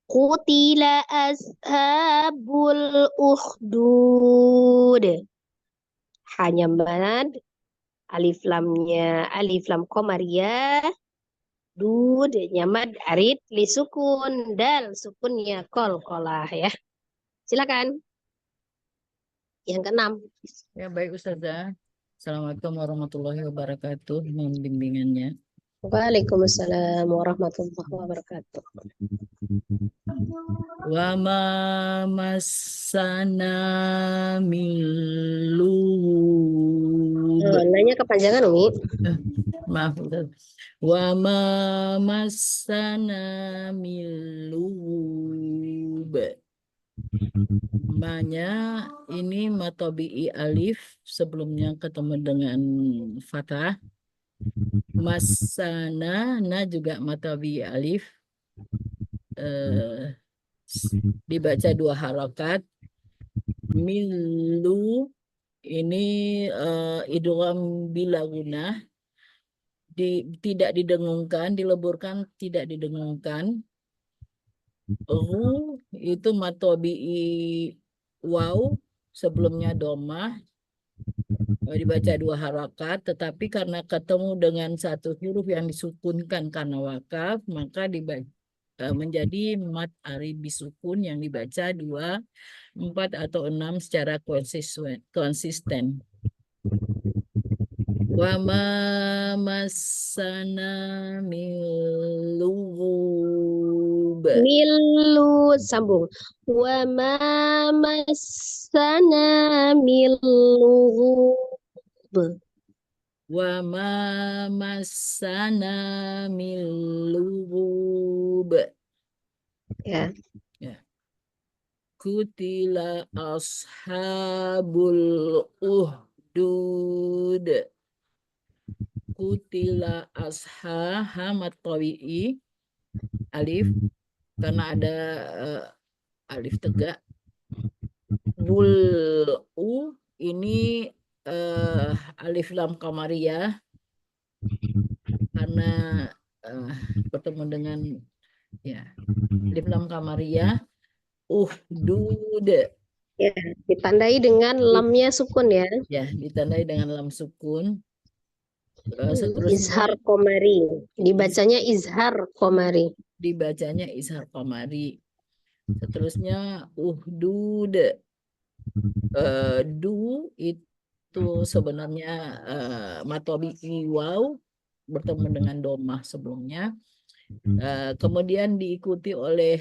Qutila ashabul ukhdud. Hanya mad, alif lamnya alif lam qamariyah, dud-nya mad arid li sukun, dal sukunnya qalqalah ya. Silakan. Yang ke-6. Ya, baik Ustazah. Assalamualaikum warahmatullahi wabarakatuh. Mohon bimbingannya. Waalaikumsalam warahmatullahi wabarakatuh. Wa ma massana min lughub. Nanya kepanjangan Umi. Maaf Ustaz. Wa ma massana min lughub. Ma-nya ini matobi'i alif sebelumnya ketemu dengan fathah. Masana na juga matobi'i alif. Dibaca 2 harakat. Milu ini idgham bila gunnah, tidak didengungkan, dileburkan, tidak didengungkan. Ru itu matobi'i waw sebelumnya dhammah, dibaca 2 harakat, tetapi karena ketemu dengan satu huruf yang disukunkan karena wakaf, maka menjadi mad arid bisukun yang dibaca 2, 4 atau 6 secara konsisten. Wa ma massana min lughub. Milu sambung. Wa ma massana min lughub. Wa ma massana min lughub. Ya. Kutila ashabul uhdud. Kutila hamad tawi'i alif karena ada alif tegak. Wul ini alif lam qamariyah karena bertemu dengan alif lam qamariyah. Uhdud. Ya, ditandai dengan lamnya sukun ya. Ya, ditandai dengan lam sukun. Seterusnya Izhar komari. Dibacanya izhar komari. dibacanya izhar qamari. Seterusnya uhdud. Du itu sebenarnya matobi'i waw bertemu dengan domah sebelumnya. Kemudian diikuti oleh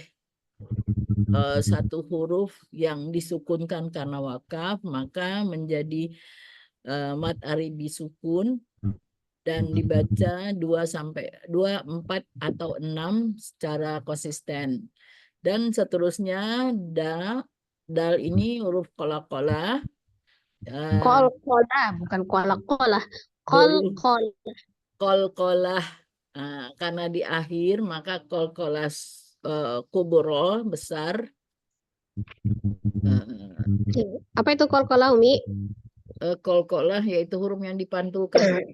satu huruf yang disukunkan karena wakaf, maka menjadi mad aribi sukun dan dibaca 2, 4 atau 6 secara konsisten. Dan seterusnya dal ini huruf qalaqalah. Qalqalah, bukan qalaqalah. Qalqalah. Karena di akhir maka qalqalah kubro besar. Apa itu qalqalah, Umi? Qalqalah yaitu huruf yang dipantulkan.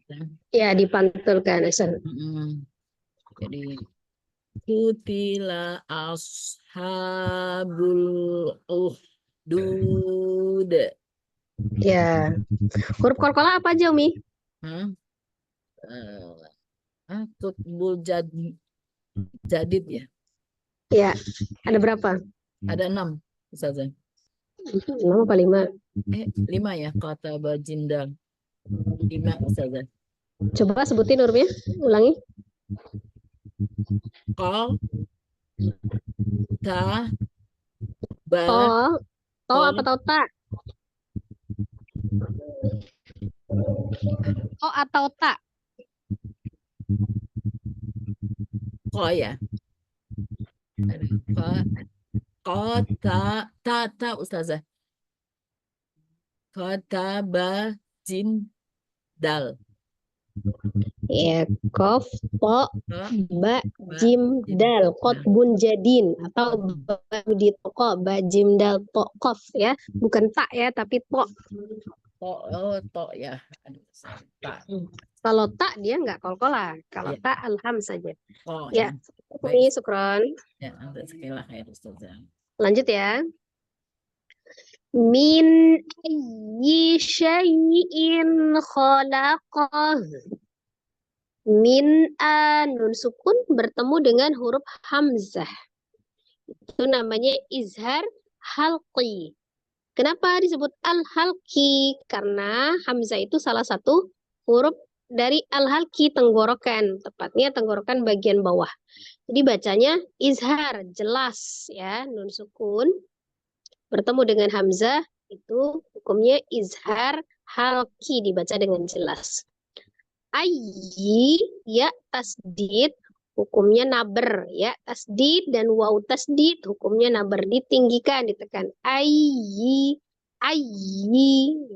Ya, dipantulkan. Jadi kutila ashabul uhdud. Ya. Huruf qalqalah apa aja, Umi? Kutbul jadid ya. Ya. Ada berapa? Ada 6, Ustazah. 6 apa 5? 5 ya, kata bajindal. 5, Ustazah. Coba sebutin hurufnya, ulangi. Qal, ta, ba, To apa tau tak? To atau tak? ko ya. Kota ta Ustazah. Kota ba jim dal. Ya, kof, to, ba, jim, dal, qotbun jadin atau di toko ba, jim, dal, to, kof ya, bukan tak ya, tapi to. To ya. Tak. Kalau tak dia nggak qalqalah, kalau tak alham saja. Ya, Baik. ini sukron. Ya, ada sekilah ya Ustazah. Lanjut ya. Min ayyi syai'in khalaqah. Min nun sukun bertemu dengan huruf hamzah. Itu namanya izhar halqi. Kenapa disebut al-halqi? Karena hamzah itu salah satu huruf dari al-halqi, tenggorokan, tepatnya tenggorokan bagian bawah. Jadi bacanya izhar, jelas ya, nun sukun bertemu dengan hamzah itu hukumnya izhar halqi, dibaca dengan jelas. Ayyi ya tasdid hukumnya naber, ya tasdid dan waw tasdid hukumnya naber, ditinggikan, ditekan. Ayyi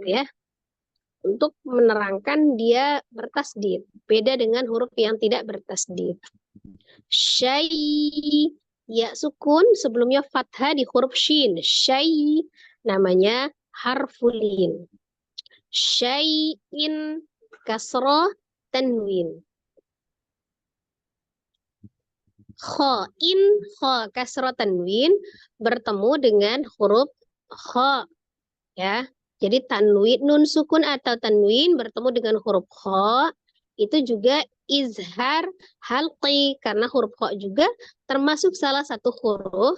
ya, untuk menerangkan dia bertasdid, beda dengan huruf yang tidak bertasdid. Syai ya sukun sebelumnya fathah di huruf shin, syai namanya harfulin. Syai'in kasroh tanwin. Kho'in, kho kasroh tanwin bertemu dengan huruf kho ya. Jadi tanwin, nun sukun atau tanwin bertemu dengan huruf kho itu juga izhar halqi, karena huruf kho juga termasuk salah satu huruf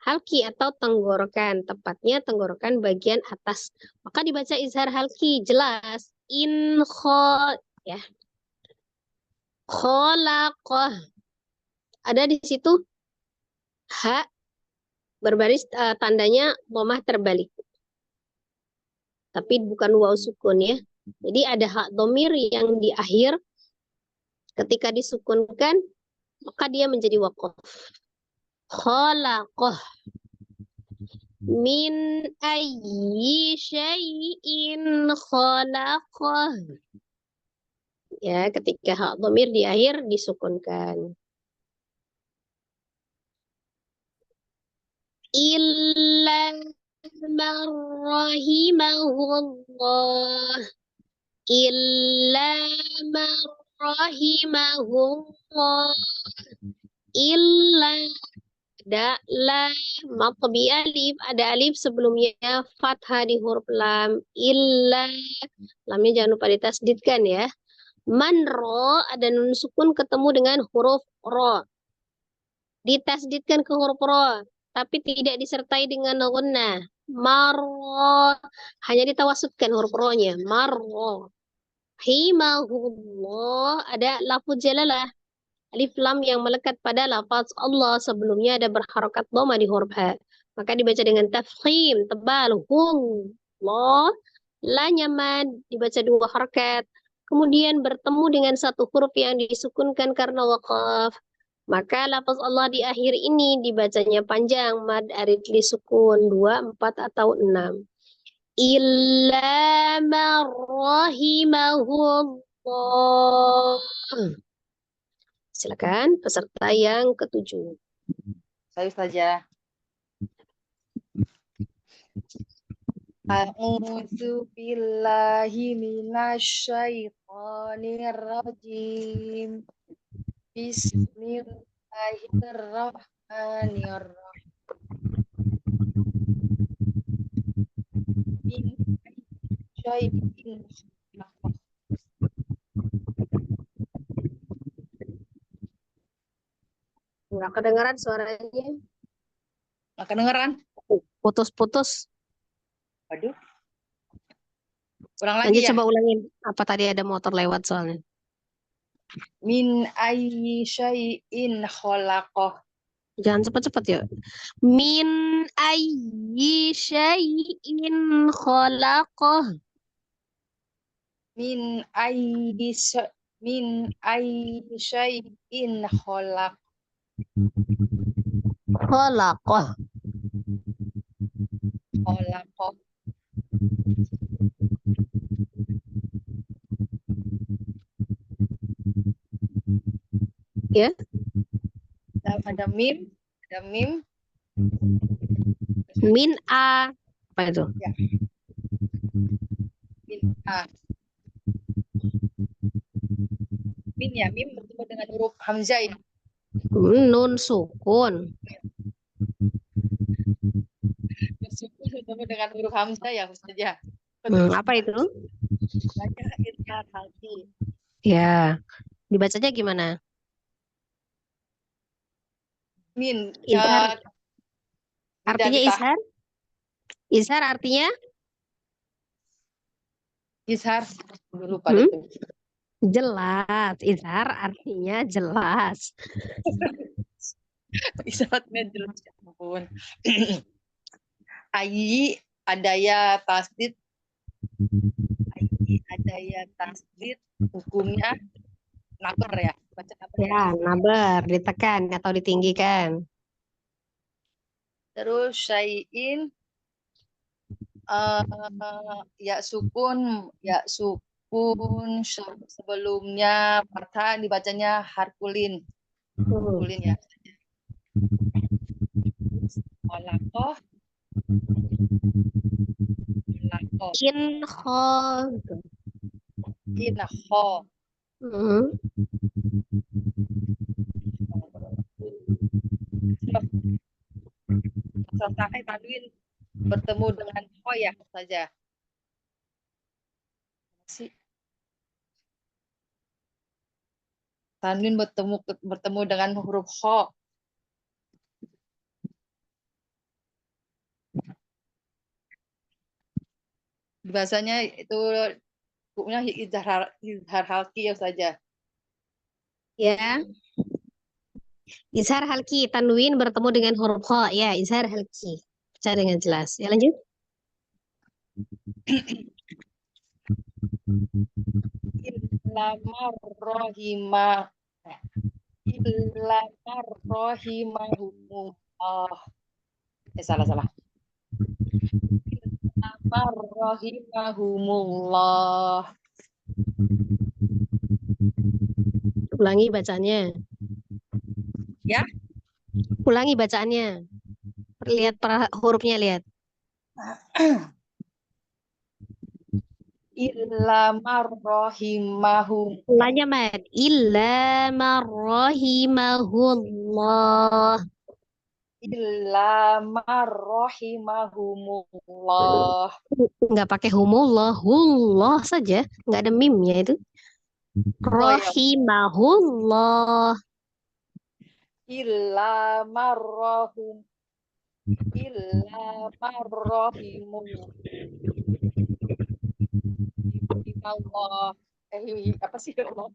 halqi atau tenggorokan, tepatnya tenggorokan bagian atas. Maka dibaca izhar halqi, jelas. in ya. Khalaqah. Ada di situ ha berbaris tandanya dhammah terbalik. Tapi bukan waw sukun ya. Jadi ada hak domir yang di akhir ketika disukunkan maka dia menjadi waqaf. Khalaqah min ayyi syai'in khalaqah. Ya, ketika hak domir di akhir disukunkan. Illa man rahimahullah. Illa man rahimahullah. Illa ada lam matbi alif, ada alif sebelumnya fathah di huruf lam. Illa lamnya jangan lupa ditasdidkan ya. Man ro ada nun sukun ketemu dengan huruf ro. Ditasdidkan ke huruf ro, tapi tidak disertai dengan gunnah. Marro hanya ditawasudkan huruf ro-nya. Marro. Himahullah ada lafuz jalalah. Alif lam yang melekat pada lafaz Allah sebelumnya ada berharokat dhamma di huruf ha. Maka dibaca dengan tafkhim tebal. Allah la nyaman dibaca 2 harakat. Kemudian bertemu dengan satu huruf yang disukunkan karena waqaf. Maka lafaz Allah di akhir ini dibacanya panjang, mad arid li sukun 2, 4 atau 6. Illa man rahimahullah. Silakan peserta yang ke-7. Saya saja. A'udzu billahi minasyaitonir rajim. Bismillahirrahmanirrahim. Min syai'in Nggak kedengaran suaranya. nggak kedengeran? Putus-putus. Waduh. Ulang lagi Lanjut ya. coba ulangin. Apa tadi ada motor lewat soalnya. Min ayyi syai'in khalaqah. Jangan cepat-cepat ya. Min ayyi syai'in khalaqah. Min ayyi syai'in khalaq. Khalaqah. Khalaqah. Ya. Ada mim, Min a. Apa itu? ya. Min a. Min ya, mim bertemu dengan huruf hamzah ya. Nun sukun. Sukun bertemu dengan huruf hamzah ya saja. Apa itu? Baca izhar hati. Ya. Dibacanya gimana? Min Izhar. tidak Artinya ditahan. izhar? Izhar artinya? Izhar. Lupa deh. Jelas. Izhar artinya jelas. Isyaratnya jelas ya ampun. Ayi adaya tasdid. Ayi adaya tasdid. Hukumnya nabar ya. Baca nabar ya. Ya, nabar, ditekan atau ditinggikan. Terus syai'in ya sukun sebelumnya fathah dibacanya harkulin. Harkulin ya. Khalaqah. Inho. Selesai tanwin bertemu dengan ho ya saja. Tanwin bertemu dengan huruf ho. Bahasanya itu Hukumnya izhar halki ya saja. Ya. Izhar halki, tanwin bertemu dengan huruf kha. Ya, izhar halki. Baca dengan jelas. Ya, lanjut. Illa marrahimahumullah. Salah. Illa marrahimahumullah. Ulangi bacanya. Ya. Ulangi bacaannya. Lihat hurufnya, lihat. Illa marrahimahum. Ulangnya mad. Illa marrahimahullah. Illa marrahimahumullah. Nggak pakai humullah. Hullah saja. Nggak ada mimnya itu. Rahimahullah. Illa marrahum. Illa marrahimullah. Allah. Apa sih Allah?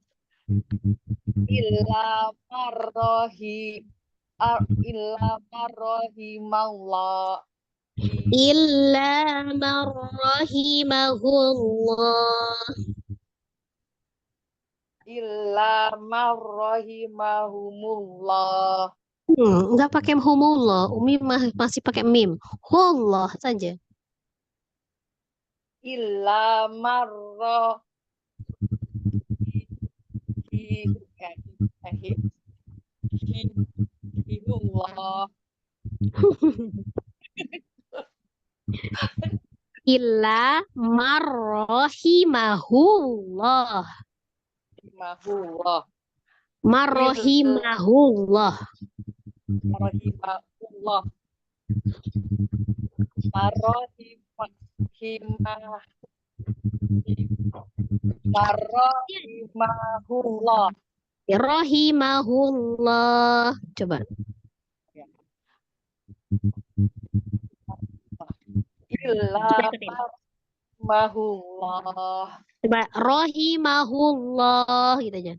Illa marrahimahullah. Illa marrahimahullah. Illa marrahimahumullah. Nggak pakai humullah. Umi masih pakai mim. Hullah saja. Illa marrahimahumullah. Illa marrahimahullah. Marrahimahullah. Marrahimahullah. Marrahimahullah. Rahimahullah. Coba. Illa marrahimahullah. Coba rahimahullah gitu aja.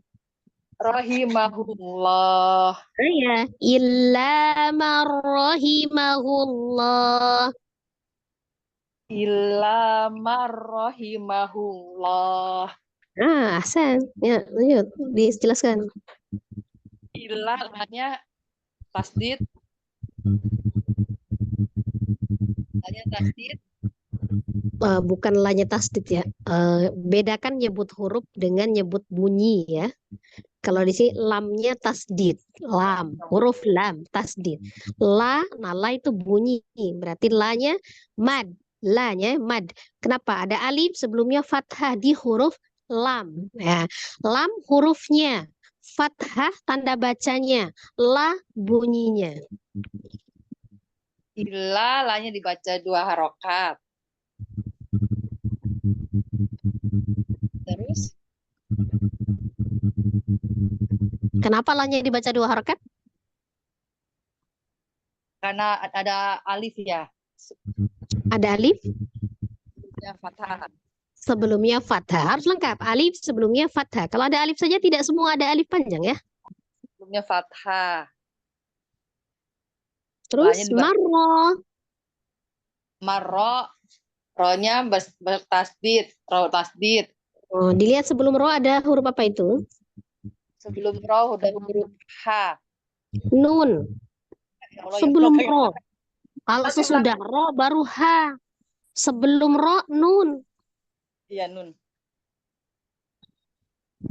Rahimahullah. Ya, illa marrahimahullah. Illa marrahimahullah. Ahsan. Ya, lanjut. Dijelaskan. Illa artinya tasdid. Tasdid. Bukan lanya tasdid ya. Bedakan nyebut huruf dengan nyebut bunyi ya. Kalau di sini lamnya tasdid, lam, huruf lam, tasdid. La, nah la itu bunyi, berarti lanya mad, lanya mad. Kenapa? Ada alif sebelumnya fathah di huruf lam. Ya. Lam hurufnya, fathah tanda bacanya, la bunyinya. Illa lanya dibaca 2 harokat. Terus? Kenapa lanya dibaca 2 harokat? Karena ada alif ya. Ada alif? Ya, fathah. Sebelumnya fathah. Harus lengkap. Alif sebelumnya fathah. Kalau ada alif saja tidak semua ada alif panjang ya. Sebelumnya fathah. Terus marro. Marro. Ro-nya bertasdid. Ro tasdid. Oh, dilihat sebelum ro ada huruf apa itu? Sebelum ro udah huruf H. Nun. Ya Allah, sebelum ya ro. Kalau sesudah ro baru H. Sebelum ro nun. Iya, nun.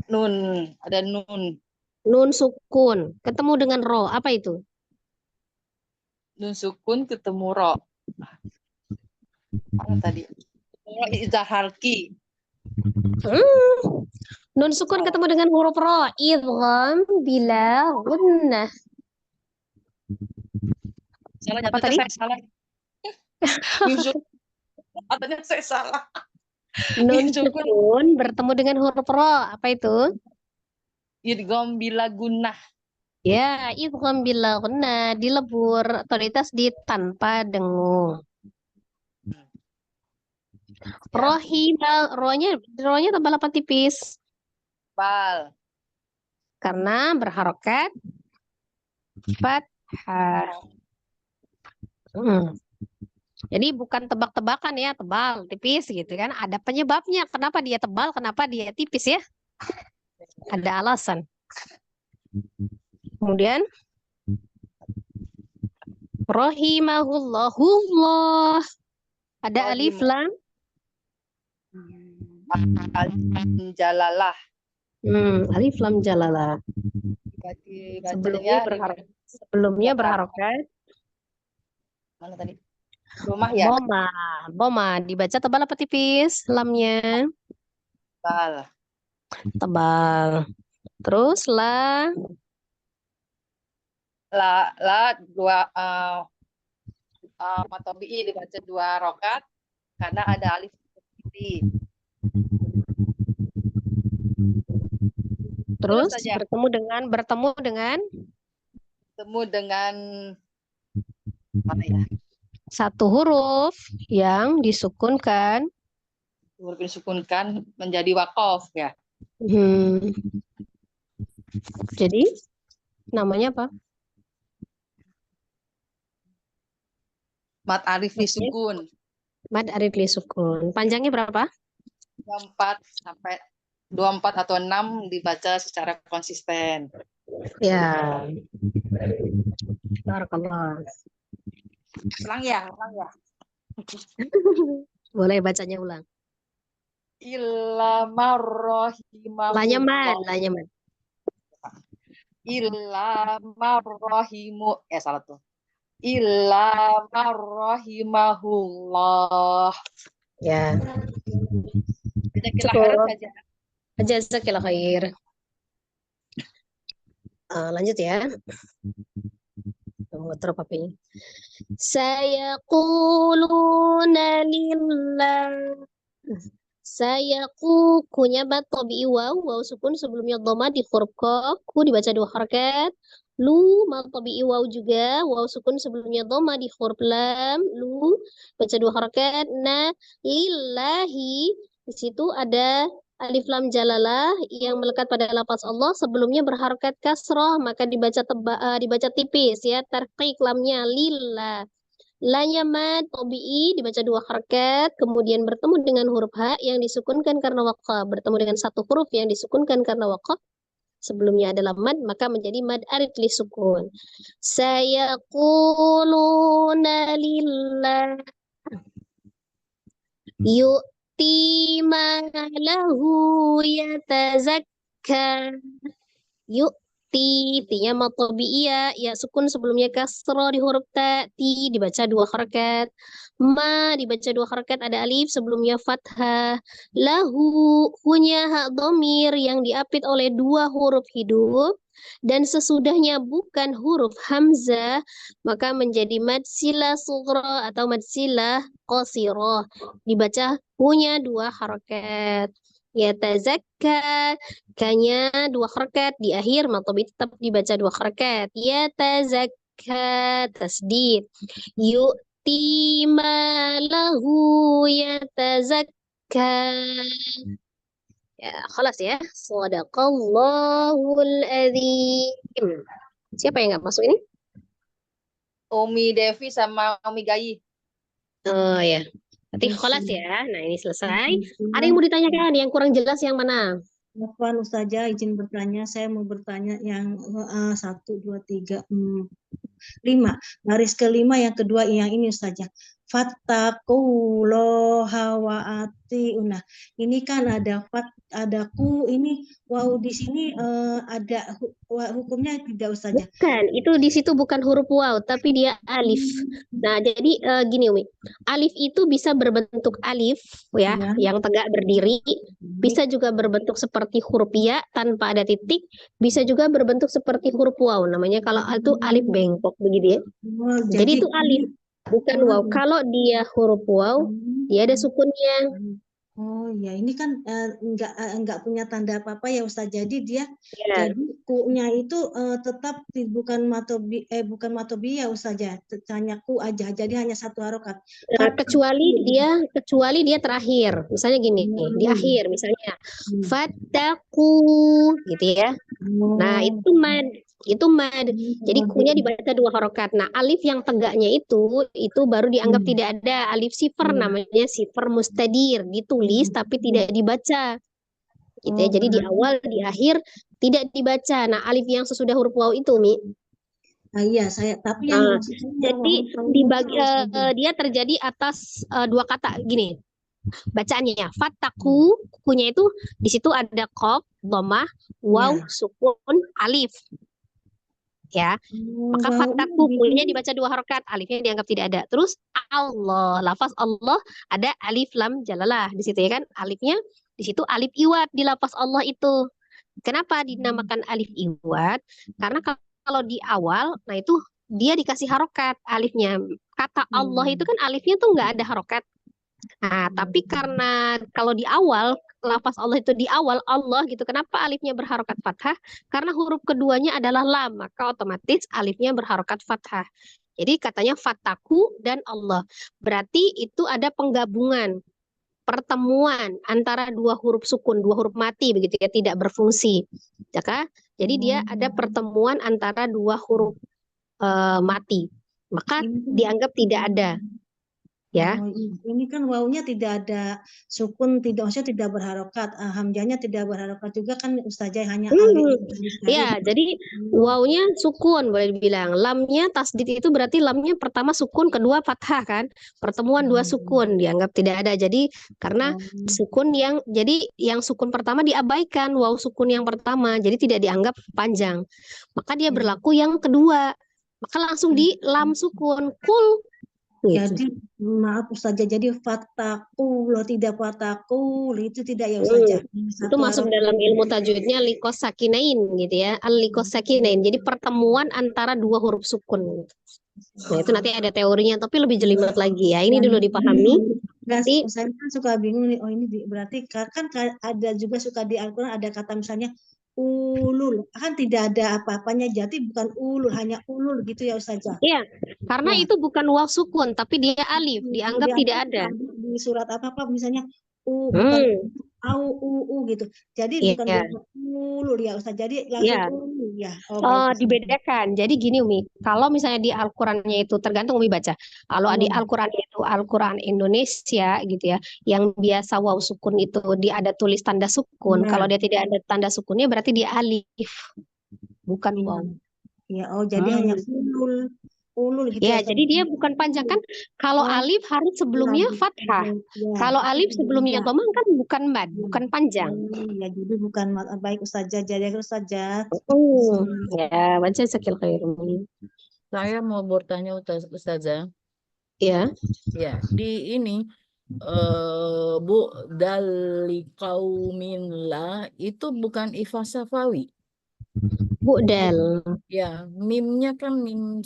Nun, ada nun. Nun sukun ketemu dengan ro, apa itu? Nun sukun ketemu ro. Apa tadi? Ro izhar halki. Nun sukun ketemu dengan huruf ro. Idgham bila gunnah. Salah, Apa tadi? saya salah. Nun sukun. Katanya saya salah. Nun sukun bertemu dengan huruf ro, apa itu? Idgham bila gunnah. Ya, idgham bila gunnah, dilebur, otoritas di tanpa dengung. rohnya tebal apa tipis? Bal. Karena berharokat fathah. Jadi bukan tebak-tebakan ya, tebal, tipis gitu kan. Ada penyebabnya. Kenapa dia tebal, kenapa dia tipis ya? Ada alasan. Kemudian rahimahullah. Ada alif lam. Jalalah. Alif lam jalalah. Sebelumnya berharokat. Mana tadi? Domah ya? Boma. Dibaca tebal apa tipis? Lamnya Bal. tebal. Terus la Dua matobi'i dibaca 2 rokat karena ada alif tipis. terus saja. bertemu dengan mana ya? satu huruf yang disukunkan. Huruf disukunkan menjadi wakof ya. Jadi namanya apa? Mad arif lisukun. Mad arif lisukun. Panjangnya berapa? 24 atau 6 dibaca secara konsisten. Ya. Barakallah. Ulang ya. Boleh bacanya ulang. Illa marrahimahullah. Lanya mad. Illa marrahimu. Salah tuh. Illa marrahimahullah. Ya. Cukup. Jazakillah khair. Lanjut ya. Tunggu terus papanya. Sayaquluna lillah. Kunya bat tabi'i waw sukun sebelumnya dhamma di huruf qaf, ku dibaca 2 harakat. Lu mat tabi'i waw juga, waw sukun sebelumnya dhamma di huruf lam, lu baca 2 harakat. Nah, lillahi di situ ada alif lam jalalah yang melekat pada lafaz Allah sebelumnya berharakat kasrah, maka dibaca tipis ya, tarqiq lamnya lillah. Lanya mad tabi'i dibaca 2 harakat, kemudian bertemu dengan huruf ha yang disukunkan karena waqaf, bertemu dengan satu huruf yang disukunkan karena waqaf. Sebelumnya adalah mad, maka menjadi mad arid li sukun. Sayaquluna lillah yu'ti ma lahu yatazakka. Ti-nya mad tabi'iyah, ya sukun sebelumnya kasroh di huruf ta, ti dibaca 2 harakat. Ma dibaca 2 harakat, ada alif sebelumnya fathah. Lahu, hunya hak dhamir yang diapit oleh 2 huruf hidup dan sesudahnya bukan huruf hamzah, maka menjadi mad silah sughra atau mad silah qasirah. Dibaca hunya 2 harakat. Yatazakka, kanya 2 harakat di akhir, matobi tetap dibaca 2 harakat. Yatazakka, tasdid. Yu'ti ma lahu yatazakka. Ya, khalas ya. Shadaqallahul adzim. Siapa yang nggak masuk ini? Umi Devi sama Umi Gayi. Oh ya. Berarti khalas ya. Nah, ini selesai. Ada yang mau ditanyakan? Yang kurang jelas yang mana? Afwan Ustazah, izin bertanya. Saya mau bertanya yang 1, 2, 3, 4, 5. Baris kelima yang kedua yang ini Ustazah. Fattaqullaha wa ati'una. Ini kan ada ku, ini wow di sini ada hukumnya tidak Ustazah? Bukan, itu di situ bukan huruf waw, tapi dia alif. Nah, jadi gini Umi. Alif itu bisa berbentuk alif ya, yang tegak berdiri, bisa juga berbentuk seperti huruf ya tanpa ada titik, bisa juga berbentuk seperti huruf waw. Namanya kalau itu alif bengkok begitu ya. Jadi itu alif, bukan waw. Kalau dia huruf waw, dia ada sukunnya. Oh ya, ini kan enggak punya tanda apa-apa ya Ustaz. Jadi dia Ya. jadi ku-nya itu tetap bukan matobi ya Ustaz ya. Hanya ku aja. Jadi hanya satu harokat. Nah, kecuali dia terakhir. Misalnya gini, di akhir misalnya fataku gitu ya. Nah, itu mad. Jadi kunya dibaca 2 harokat. Nah, alif yang tegaknya itu baru dianggap tidak ada. Alif sifar namanya sifar mustadir, ditulis tapi tidak dibaca. Gitu ya. Jadi di awal, di akhir tidak dibaca. Nah, alif yang sesudah huruf waw itu, Mi. Iya, tapi yang Nah, maksudnya jadi dia terjadi atas 2 kata gini. Bacaannya fataku, kunya itu di situ ada qaf, dhammah, waw, sukun, alif. Ya. Maka fataku kunya dibaca 2 harokat, alifnya dianggap tidak ada. Terus Allah, lafaz Allah ada alif lam jalalah di situ ya kan? Alifnya di situ alif iwad di lafaz Allah itu. Kenapa dinamakan alif iwad? Karena kalau di awal, nah itu dia dikasih harokat alifnya. Kata Allah itu kan alifnya tuh nggak ada harokat. Nah, tapi karena kalau di awal, lafaz Allah itu di awal Allah gitu. Kenapa alifnya berharokat fathah? Karena huruf keduanya adalah lam, maka otomatis alifnya berharokat fathah. Jadi katanya fataku dan Allah. Berarti itu ada penggabungan, pertemuan antara 2 huruf sukun, 2 huruf mati begitu ya, tidak berfungsi. Jadi dia ada pertemuan antara 2 huruf mati. Maka dianggap tidak ada. Ya. Ini kan wawunya tidak ada sukun, maksudnya tidak berharokat, hamzahnya tidak berharokat juga kan Ustazah, hanya alif. Ya, jadi wawunya sukun boleh dibilang. Lamnya tasdid itu berarti lamnya pertama sukun, kedua fathah kan. Pertemuan 2 sukun dianggap tidak ada. Jadi karena sukun yang sukun pertama diabaikan, waw sukun yang pertama, jadi tidak dianggap panjang. Maka dia berlaku yang kedua. Maka langsung di lam sukun, kul. Jadi maaf Ustazah, jadi fataku loh, tidak fatakul itu tidak ya Ustazah. Itu masuk dalam ilmu tajwidnya likos sakinain gitu ya, al-likos sakinain. Jadi pertemuan antara 2 huruf sukun. Nah, itu nanti ada teorinya tapi lebih jelimet lagi ya. Ini dulu dipahami. Nanti saya kan suka bingung nih, ini berarti kan ada juga suka di Al-Qur'an ada kata misalnya ulul, kan tidak ada apa-apanya, jadi bukan ulul, hanya ulul gitu ya Ustazah. Iya, karena itu bukan waw sukun tapi dia alif, dianggap tidak ada. Di surat apa-apa misalnya bukan au gitu. Jadi bukan ulul ya Ustaz. Jadi langsung ulul ya. Dibedakan. Jadi gini Umi, kalau misalnya di Al-Qur'annya itu tergantung Umi baca. Kalau di Al-Qur'an itu Al-Qur'an Indonesia gitu ya, yang biasa waw sukun itu dia ada tulis tanda sukun. Kalau dia tidak ada tanda sukunnya berarti dia alif. Bukan waw. Ya, jadi hanya ulul gitu. Ya, jadi dia bukan panjang kan. Kalau alif harus sebelumnya fathah. Kalau alif sebelumnya dhammah kan bukan mad, bukan panjang. Ya, jadi bukan baik Ustazah. Jadi Ustazah. Ya, baca sakil khair. Saya mau bertanya Ustazah. Ya. Ya, di ini Bu dali qaumin la itu bukan ifah safawi. Bu'dal. Ya, mimnya kan mim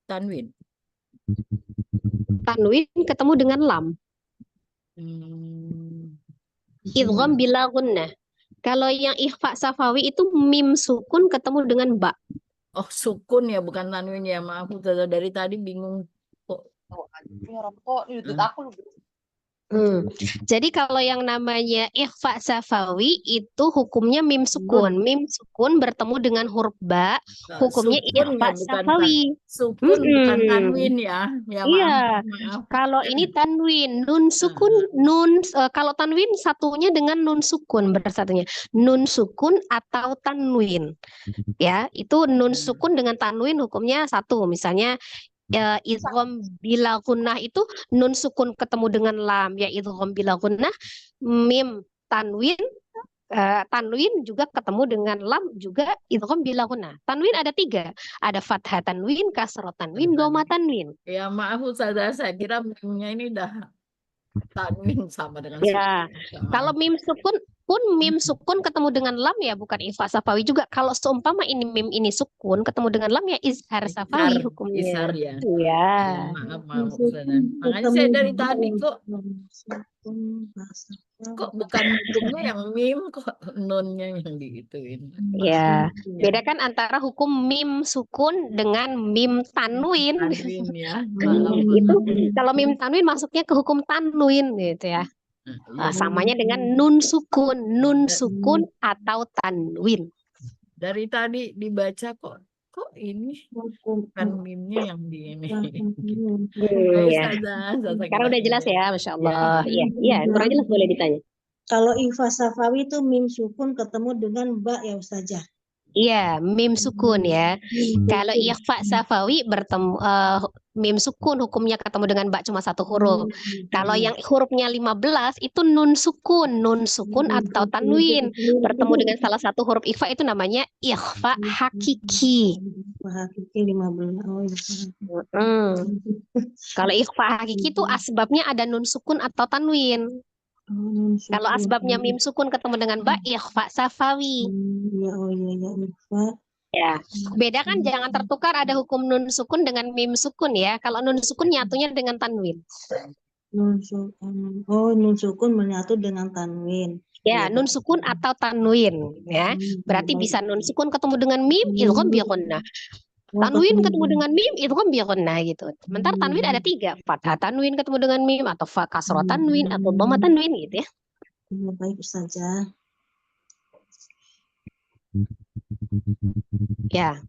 tanwin. Tanwin ketemu dengan lam. Idgham bila gunnah. Kalau yang ikhfa safawi itu mim sukun ketemu dengan ba. Oh, sukun ya, bukan tanwin ya. Maaf, dari tadi bingung kok. Jadi kalau yang namanya ikhfa safawi itu hukumnya mim sukun. Mim sukun bertemu dengan huruf ba, hukumnya ikhfa safawi. Sukun bukan tanwin ya. Iya. Kalau ini tanwin, nun sukun, kalau tanwin satunya dengan nun sukun bersatunya. Nun sukun atau tanwin. Ya, itu nun sukun dengan tanwin hukumnya satu. Misalnya idgham bila gunnah itu nun sukun ketemu dengan lam, ya idgham bila gunnah, mim tanwin juga ketemu dengan lam juga idgham bila gunnah. Tanwin ada 3, ada fathah tanwin, kasrah tanwin, dhamma tanwin. Ya maaf Ustazah, saya kira mimnya ini dah Tanwin sama dengan Ya, sukun. kalau mim sukun pun mim sukun ketemu dengan lam ya bukan ikhfa safawi juga. Kalau seumpama ini mim ini sukun ketemu dengan lam ya izhar safawi Ishar hukumnya. ya. Iya. Ya, maaf Ustazah. Makanya saya dari tadi kok bukan hukumnya yang mim, kok nunnya yang diituin. Ya, bedakan antara hukum mim sukun dengan mim tanwin. Tanwin ya. Maaf. Itu kalau mim tanwin masuknya ke hukum tanwin gitu ya. Iya. Samanya dengan nun sukun atau tanwin. Dari tadi dibaca kok ini bukan mimnya yang di ini. Baik, Ya. Ustazah. Sekarang udah jelas ya, Masya Allah. Iya, iya, kurang jelas boleh ditanya. Kalau ikhfa safawi itu mim sukun ketemu dengan ba ya Ustazah. Iya, mim sukun ya. Kalau ikhfa safawi bertemu mim sukun hukumnya ketemu dengan ba cuma satu huruf. Kalau yang hurufnya 15 itu nun sukun atau tanwin bertemu dengan salah satu huruf ikhfa itu namanya ikhfa hakiki. Hakiki 15. Oh, iya. Kalau ikhfa hakiki itu asbabnya ada nun sukun atau tanwin. Kalau asbabnya mim sukun ketemu dengan ba ikhfa safawi. Ya, bedakan jangan tertukar ada hukum nun sukun dengan mim sukun ya. Kalau nun sukun nyatunya dengan tanwin. Nun sukun menyatu dengan tanwin. Ya, nun sukun atau tanwin ya. Berarti bisa nun sukun ketemu dengan mim idgham bi gunnah. Tanwin ketemu dengan mim idgham bi gunnah gitu. Sementara tanwin ada 3, fathah tanwin ketemu dengan mim atau kasrah tanwin atau dhamma tanwin gitu ya. Baik Ustazah. Ya.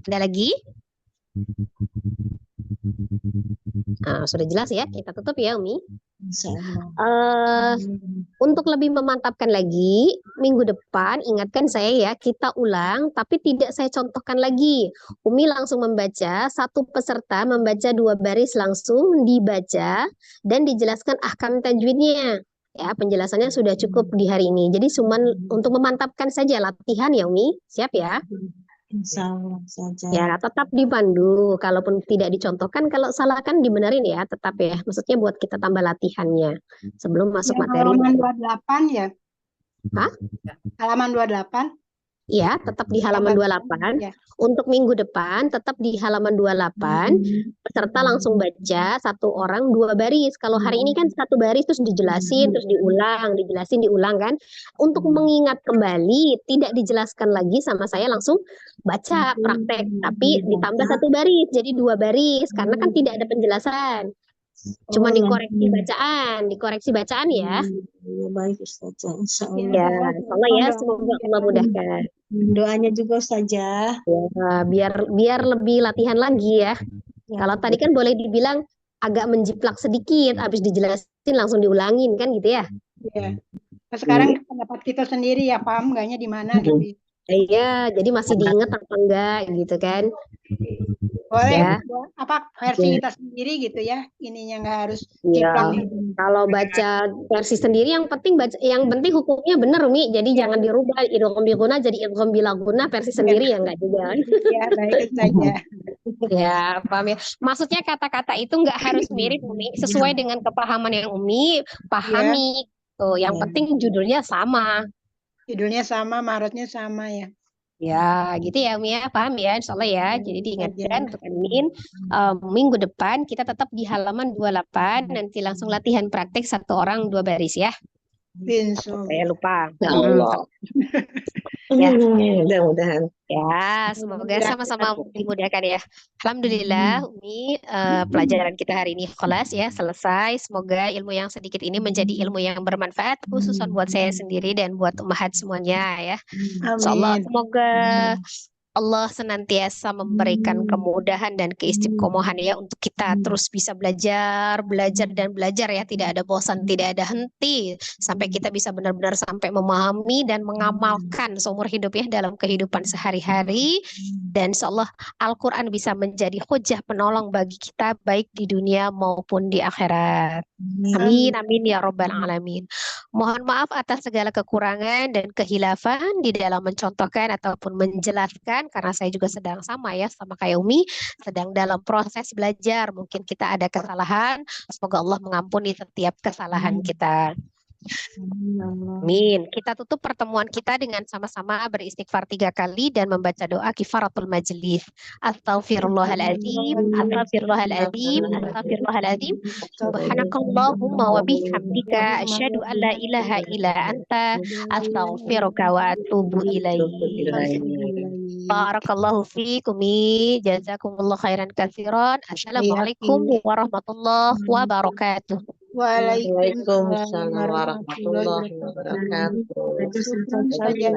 Ada lagi? Sudah jelas ya, kita tutup ya Umi. Untuk lebih memantapkan lagi, minggu depan ingatkan saya ya, kita ulang tapi tidak saya contohkan lagi. Umi langsung membaca, satu peserta membaca 2 baris langsung dibaca dan dijelaskan ahkam tajwidnya. Ya, penjelasannya sudah cukup di hari ini. Jadi cuma untuk memantapkan saja latihan ya Umi. Siap ya? Insya Allah saja. Ya, tetap dipandu. Kalaupun tidak dicontohkan, kalau salah kan dibenerin ya, tetap ya. Maksudnya buat kita tambah latihannya sebelum masuk materi. Halaman 28 ya? Hah? Halaman 28? Ya, tetap di halaman 28. Ya. Untuk minggu depan tetap di halaman 28. Peserta langsung baca satu orang 2 baris. Kalau hari ini kan 1 baris terus dijelasin, terus diulang, diulang kan. Untuk mengingat kembali tidak dijelaskan lagi sama saya langsung baca praktek, tapi ditambah 1 baris jadi 2 baris karena kan tidak ada penjelasan. Cuma dikoreksi bacaan ya. Ya, baik Ustazah. Insya Allah. Ya, insya ya, semoga Allah mudahkan. Doanya juga Ustazah. Ya, biar lebih latihan lagi ya. Kalau tadi kan boleh dibilang agak menjiplak sedikit, habis dijelasin langsung diulangin kan gitu ya. Iya. Nah, sekarang pendapat kita sendiri ya, paham enggaknya di mana gitu. Iya, jadi masih diingat apa enggak gitu kan. Boleh Ya. versi kita sendiri gitu ya, ininya nggak harus Iya. jiplak. Kalau baca versi sendiri yang penting hukumnya benar Umi. Jadi jangan dirubah idgham bi gunnah jadi idgham bila gunnah versi sendiri ya enggak juga. Ya, baik saja. Ya, paham ya. Maksudnya kata-kata itu enggak harus mirip Umi, sesuai dengan kepahaman yang Umi pahami. Tuh, yang penting judulnya sama. Judulnya sama, maharotnya sama ya. Ya, gitu ya Umi ya, paham ya, insya Allah ya. Jadi diingatkan untuk admin, minggu depan kita tetap di halaman 28, nanti langsung latihan praktek 1 orang 2 baris ya. Saya lupa. Ya Allah. Ya. Mudah-mudahan. Ya, semoga sama-sama dimudahkan ya. Alhamdulillah, Umi, pelajaran kita hari ini kelas ya, selesai. Semoga ilmu yang sedikit ini menjadi ilmu yang bermanfaat, khususnya buat saya sendiri dan buat ummahat semuanya ya. Insyaallah, semoga Allah senantiasa memberikan kemudahan dan keistiqomahan ya untuk kita terus bisa belajar ya, tidak ada bosan, tidak ada henti sampai kita bisa benar-benar sampai memahami dan mengamalkan seumur hidup ya dalam kehidupan sehari-hari, dan insyaallah Al-Quran bisa menjadi hujah penolong bagi kita baik di dunia maupun di akhirat. Amin, amin ya Rabbal Alamin. Mohon maaf atas segala kekurangan dan kehilafan di dalam mencontohkan ataupun menjelaskan, karena saya juga sedang sama ya, sama kayak Umi, sedang dalam proses belajar. Mungkin kita ada kesalahan, semoga Allah mengampuni setiap kesalahan kita. Amin. Kita tutup pertemuan kita dengan sama-sama beristighfar 3 kali dan membaca doa kifaratul majlis. Astaghfirullahaladzim, astaghfirullahaladzim, astaghfirullahaladzim. Subhanakallahumma wa bihamdika asyhadu an la ilaha illa anta astaghfiruka wa atubu ilaik. Barakallahu fiikum, jazakumullah khairan katsiran. Assalamualaikum warahmatullahi wabarakatuh. Waalaikumsalam warahmatullahi wabarakatuh. Syukran saja.